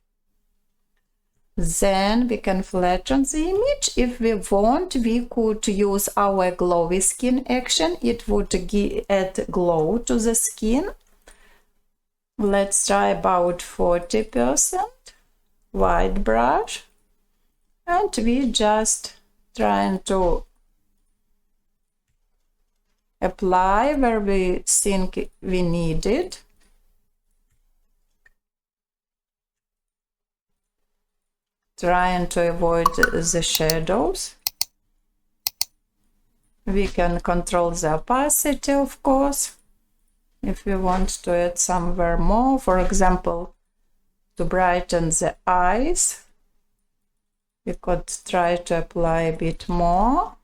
Then we can flatten the image. If we want, we could use our glowy skin action. It would add glow to the skin. Let's try about 40% white brush, and we just trying to apply where we think we need it. Trying to avoid the shadows. We can control the opacity, of course, if we want to add somewhere more, for example, to brighten the eyes. We could try to apply a bit more.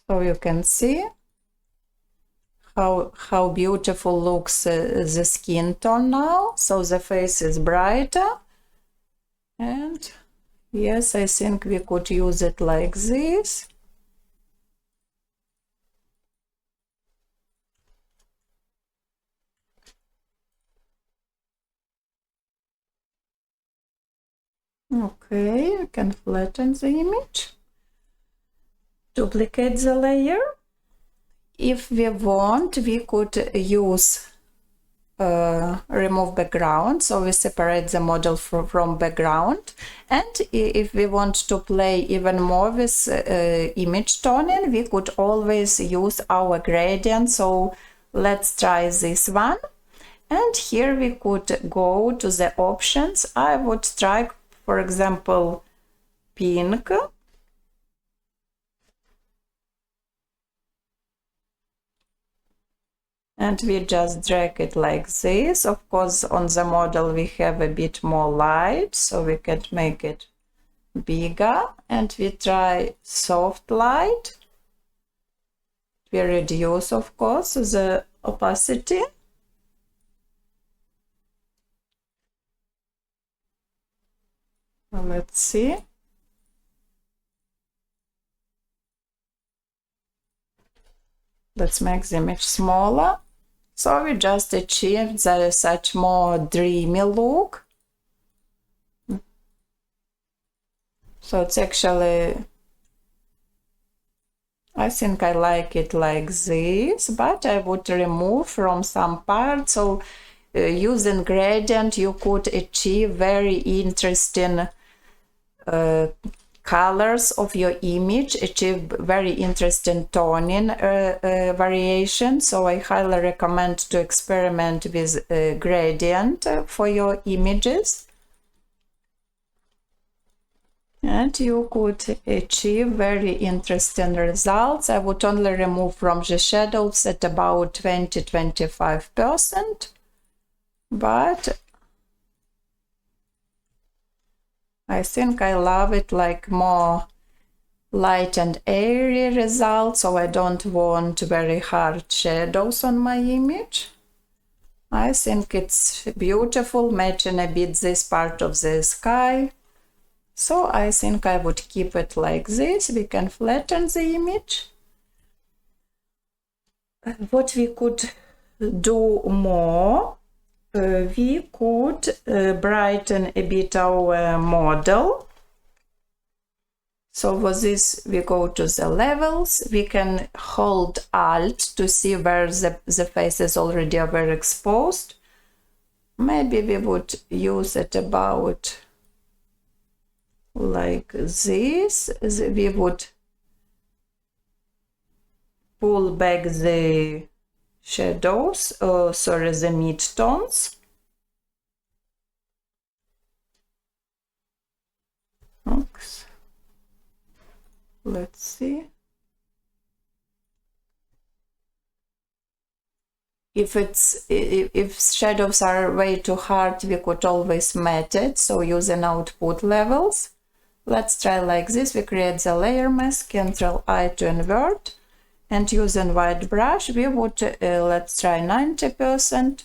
So you can see how beautiful looks the skin tone now. So the face is brighter, and yes, I think we could use it like this. Okay, you can flatten the image, duplicate the layer. If we want, we could use remove background, so we separate the model from background. And if we want to play even more with image toning, we could always use our gradient. So let's try this one. And here we could go to the options. I would try, for example, pink. And we just drag it like this. Of course, on the model we have a bit more light, so we can make it bigger. And we try soft light. We reduce, of course, the opacity. Let's see. Let's make the image smaller. So we just achieved such more dreamy look. So it's actually, I think I like it like this, but I would remove from some parts. So using gradient, you could achieve very interesting colors of your image, achieve very interesting toning variation. So I highly recommend to experiment with gradient for your images. And you could achieve very interesting results. I would only remove from the shadows at about 20-25%, but I think I love it like more light and airy results, so I don't want very hard shadows on my image. I think it's beautiful, matching a bit this part of the sky. So I think I would keep it like this. We can flatten the image. What we could do more, we could brighten a bit our model. So for this, we go to the levels. We can hold Alt to see where the face is already overexposed. Maybe we would use it about like this. We would pull back the shadows, sorry, the mid-tones. Oops. Let's see. If shadows are way too hard, we could always matte it, so using output levels. Let's try like this. We create the layer mask, Ctrl-I to invert, and using white brush, we would, let's try 90%.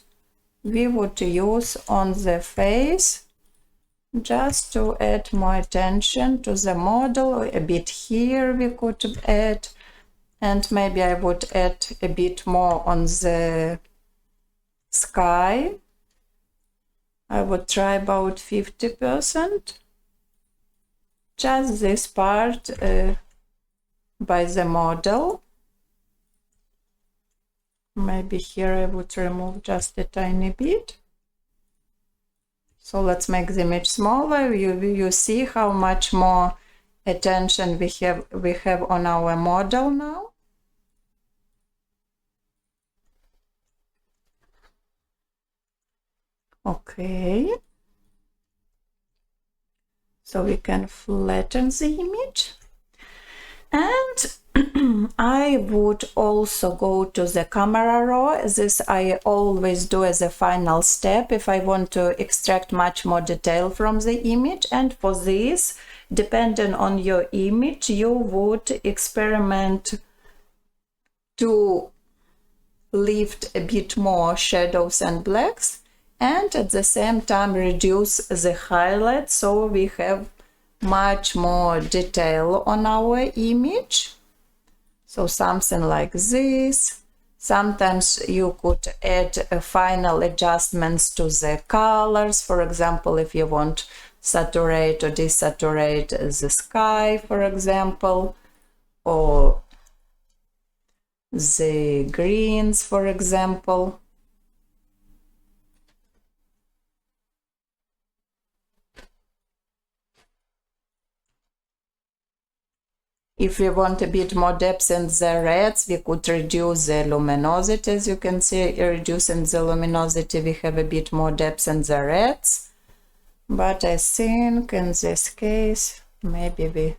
We would use on the face, just to add more attention to the model. A bit here we could add, and maybe I would add a bit more on the sky. I would try about 50%. Just this part by the model. Maybe here I would remove just a tiny bit. So let's make the image smaller. You see how much more attention we have on our model now. Okay. So we can flatten the image. And I would also go to the camera raw. This I always do as a final step if I want to extract much more detail from the image. And for this, depending on your image, you would experiment to lift a bit more shadows and blacks, and at the same time reduce the highlights, so we have much more detail on our image. So something like this. Sometimes you could add final adjustments to the colors. For example, if you want saturate or desaturate the sky, for example, or the greens, for example. If we want a bit more depth in the reds, we could reduce the luminosity. As you can see, reducing the luminosity, we have a bit more depth in the reds. But I think in this case, maybe we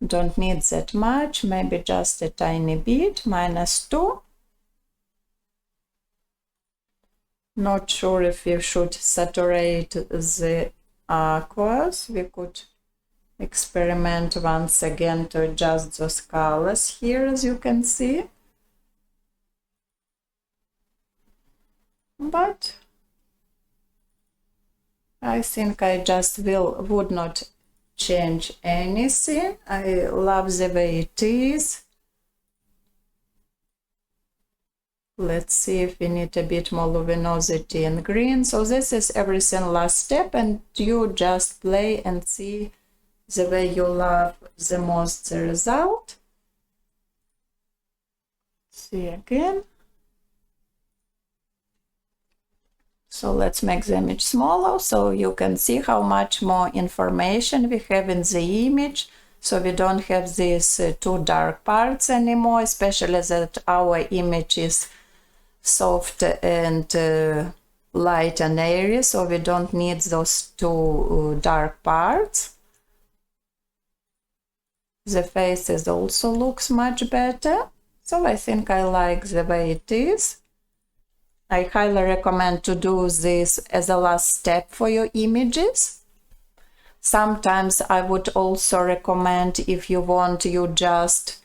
don't need that much, maybe just a tiny bit, -2. Not sure if we should saturate the aquas. We could experiment once again to adjust those colors here, as you can see. But I think I just would not change anything. I love the way it is. Let's see if we need a bit more luminosity in green. So this is everything last step, and you just play and see the way you love the most the result. See again. So let's make the image smaller so you can see how much more information we have in the image. So we don't have these two dark parts anymore, especially that our image is soft and light and airy, so we don't need those two dark parts. The faces also looks much better, so I think I like the way it is. I highly recommend to do this as a last step for your images. Sometimes I would also recommend, if you want, you just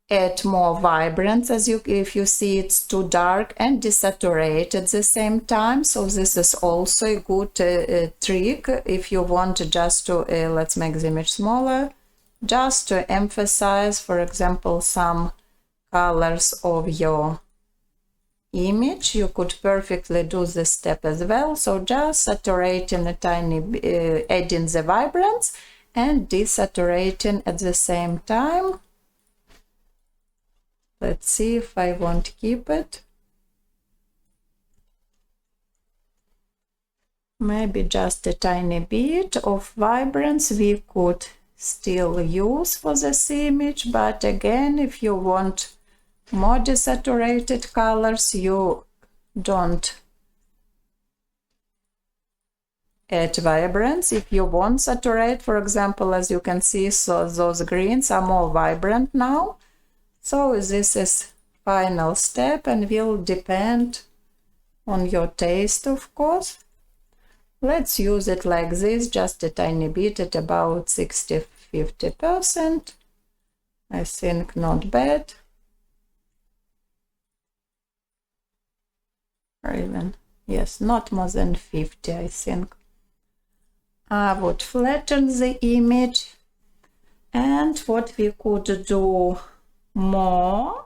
add more vibrance, if you see it's too dark, and desaturate at the same time. So this is also a good trick if you want just to, let's make the image smaller, just to emphasize, for example, some colors of your image. You could perfectly do this step as well. So just saturating a tiny, adding the vibrance and desaturating at the same time. Let's see if I won't keep it. Maybe just a tiny bit of vibrance we could still use for this image, but again, if you want more desaturated colors, you don't add vibrance. If you want saturate, for example, as you can see, so those greens are more vibrant now. So this is final step and will depend on your taste, of course. Let's use it like this, just a tiny bit at about 60–50%. I think not bad. Or even, yes, not more than 50, I think. I would flatten the image, and what we could do more,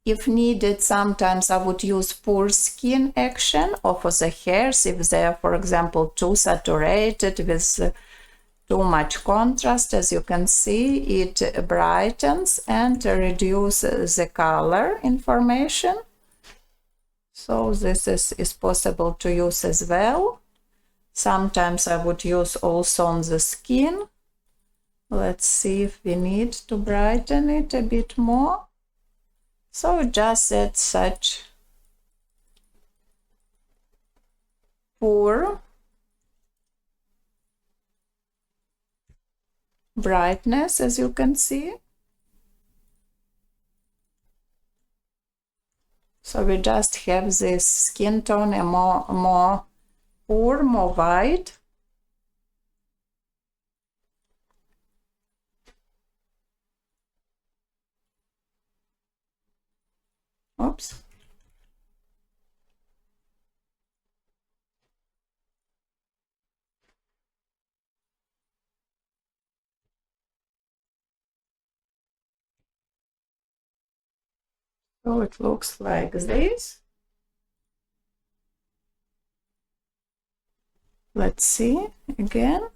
if needed, sometimes I would use pour skin action, or for the hairs, if they are, for example, too saturated with too much contrast. As you can see, it brightens and reduces the color information. So this is possible to use as well. Sometimes I would use also on the skin. Let's see if we need to brighten it a bit more. So just add such pour brightness, as you can see. So we just have this skin tone a more pour, more white. Oops. So it looks like this. Let's see again.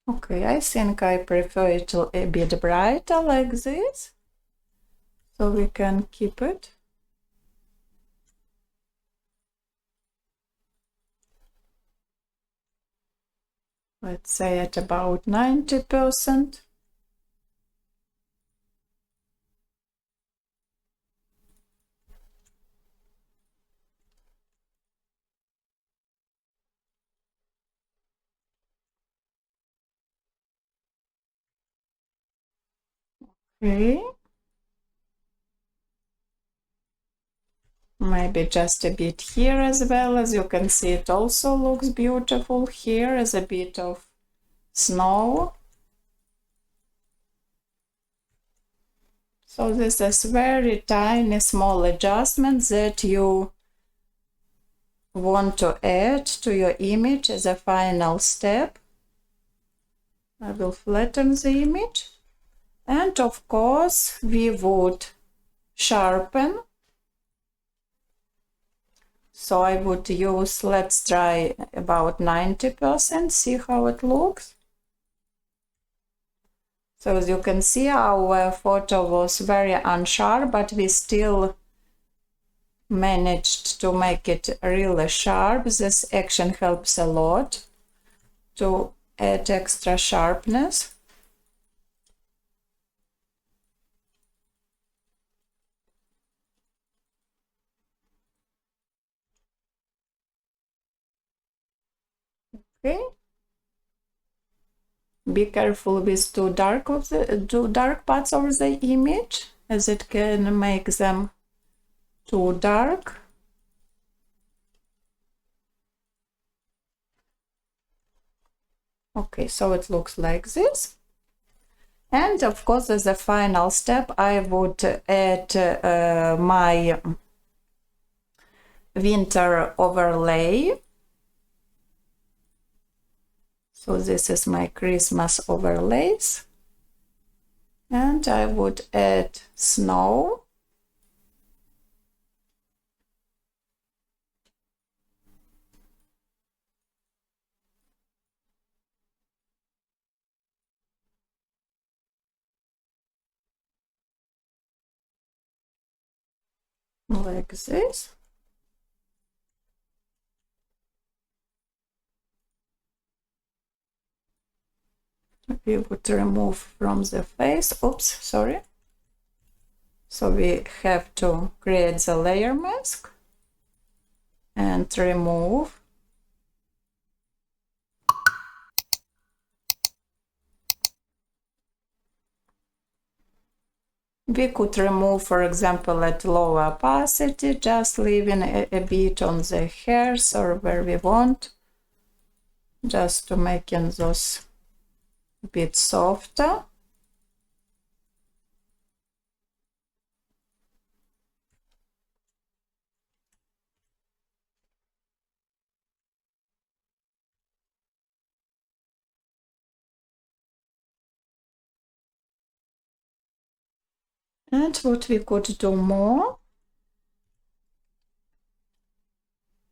Okay, I think I prefer it a bit brighter like this, so we can keep it. let's say at about 90%. Okay. Maybe just a bit here as well. As you can see, it also looks beautiful. Here is a bit of snow. So this is very tiny, small adjustments that you want to add to your image as a final step. I will flatten the image. And of course, we would sharpen. So I would use, let's try about 90%, see how it looks. So as you can see, our photo was very unsharp, but we still managed to make it really sharp. This action helps a lot to add extra sharpness. Okay. Be careful with too dark parts of the image, as it can make them too dark. Okay, so it looks like this. And of course, as a final step, I would add my winter overlay. So this is my Christmas overlays. And I would add snow. Like this. We would remove from the face. Oops, sorry. So we have to create the layer mask and remove. We could remove, for example, at low opacity, just leaving a bit on the hairs or where we want, just to make those a bit softer. And what we could do more,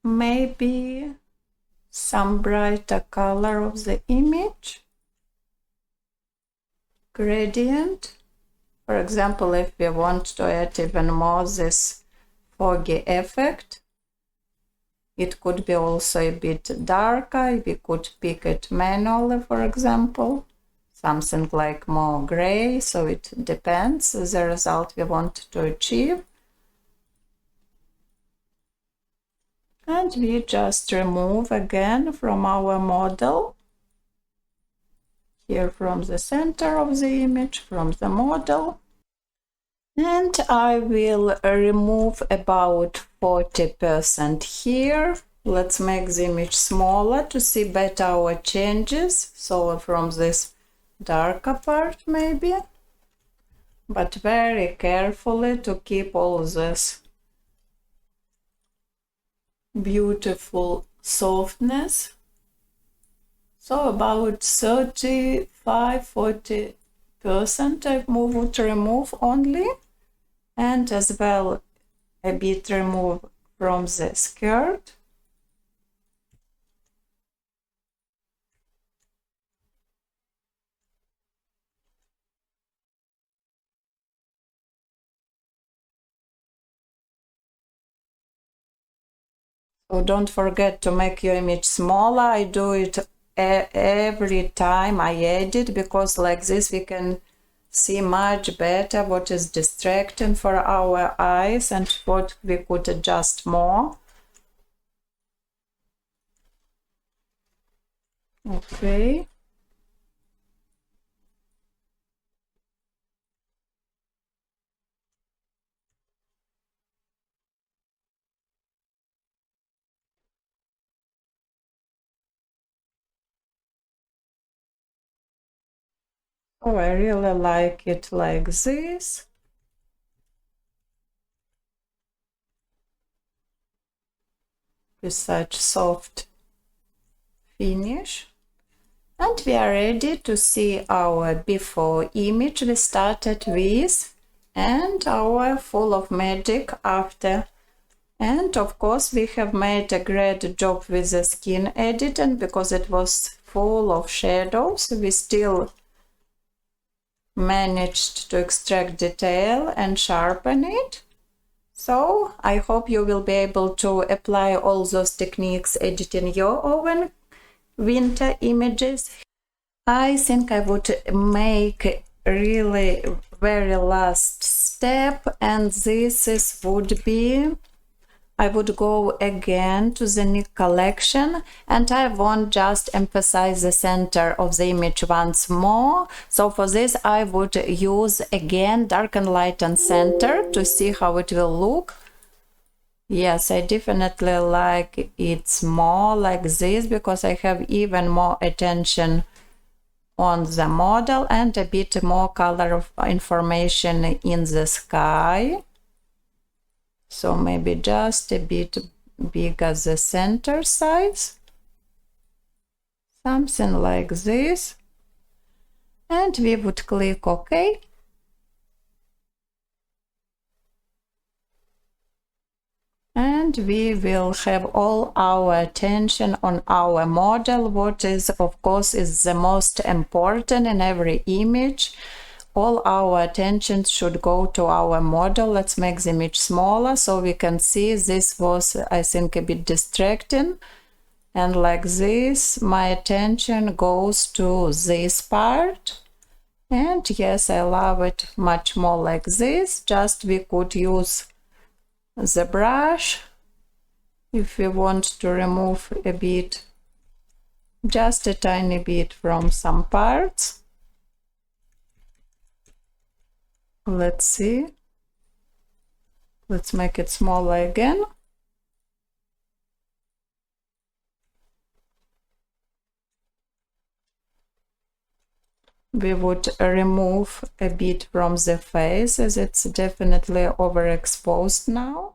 maybe some brighter color of the image, gradient. For example, if we want to add even more this foggy effect, it could be also a bit darker. We could pick it manually, for example, something like more gray, so it depends the result we want to achieve. And we just remove again from our model, here from the center of the image, from the model. And I will remove about 40% here. Let's make the image smaller to see better our changes. So from this darker part maybe, but very carefully to keep all this beautiful softness. So about 35–40% I would remove only, and as well a bit remove from the skirt. So don't forget to make your image smaller. I do it every time I edit, because like this we can see much better what is distracting for our eyes and what we could adjust more. Okay. Oh, I really like it like this. With such soft finish. And we are ready to see our before image we started with and our full of magic after. And of course we have made a great job with the skin editing because it was full of shadows. We still managed to extract detail and sharpen it. So I hope you will be able to apply all those techniques editing your own winter images. I think I would make really very last step, and this would be, I would go again to the Nick collection, and I won't just emphasize the center of the image once more. So for this I would use again darken, lighten center to see how it will look. Yes, I definitely like it more like this because I have even more attention on the model and a bit more color of information in the sky. So maybe just a bit bigger the center size, something like this, and we would click OK. And we will have all our attention on our model, what is of course is the most important in every image. All our attention should go to our model. Let's make the image smaller so we can see. This was, I think, a bit distracting, and like this my attention goes to this part. And yes, I love it much more like this. Just we could use the brush if we want to remove a bit, just a tiny bit from some parts. Let's see, let's make it smaller again. We would remove a bit from the face as it's definitely overexposed now.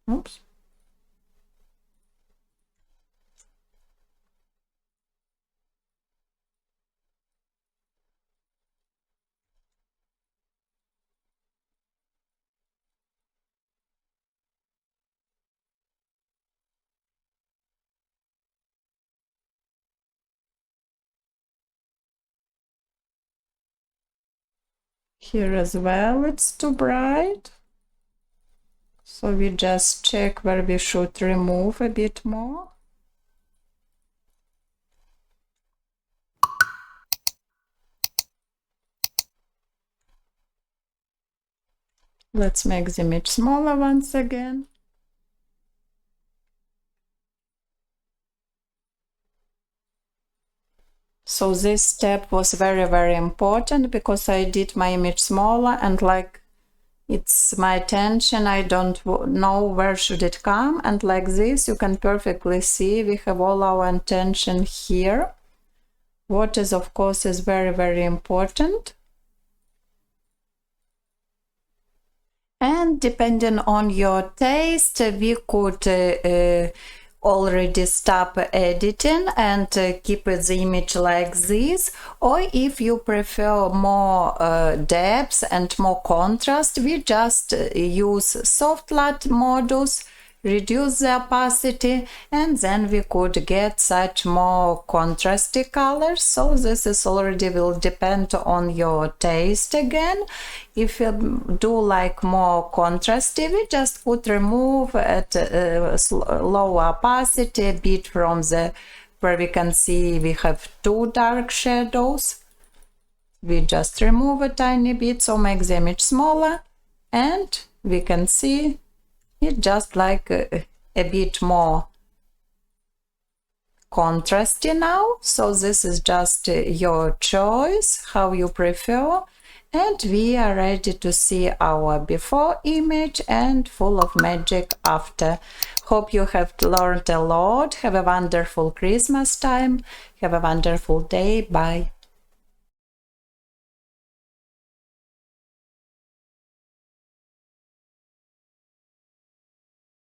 Oops. Here as well it's too bright, so we just check where we should remove a bit more. Let's make the image smaller once again. So this step was very important because I did my image smaller, and like it's my attention, I don't know where should it come, and like this you can perfectly see we have all our attention here, what is of course is very important. And depending on your taste, we could already stop editing and keep the image like this, or if you prefer more depth and more contrast, we just use soft light modus reduce the opacity, and then we could get such more contrasty colors. So this is already will depend on your taste again. If you do like more contrasty, we just could remove at low opacity a bit from the where we can see we have two dark shadows. We just remove a tiny bit, so make the image smaller, and we can see it just like a bit more contrasty now. So this is just your choice, how you prefer. And we are ready to see our before image and full of magic after. Hope you have learned a lot. Have a wonderful Christmas time. Have a wonderful day. Bye.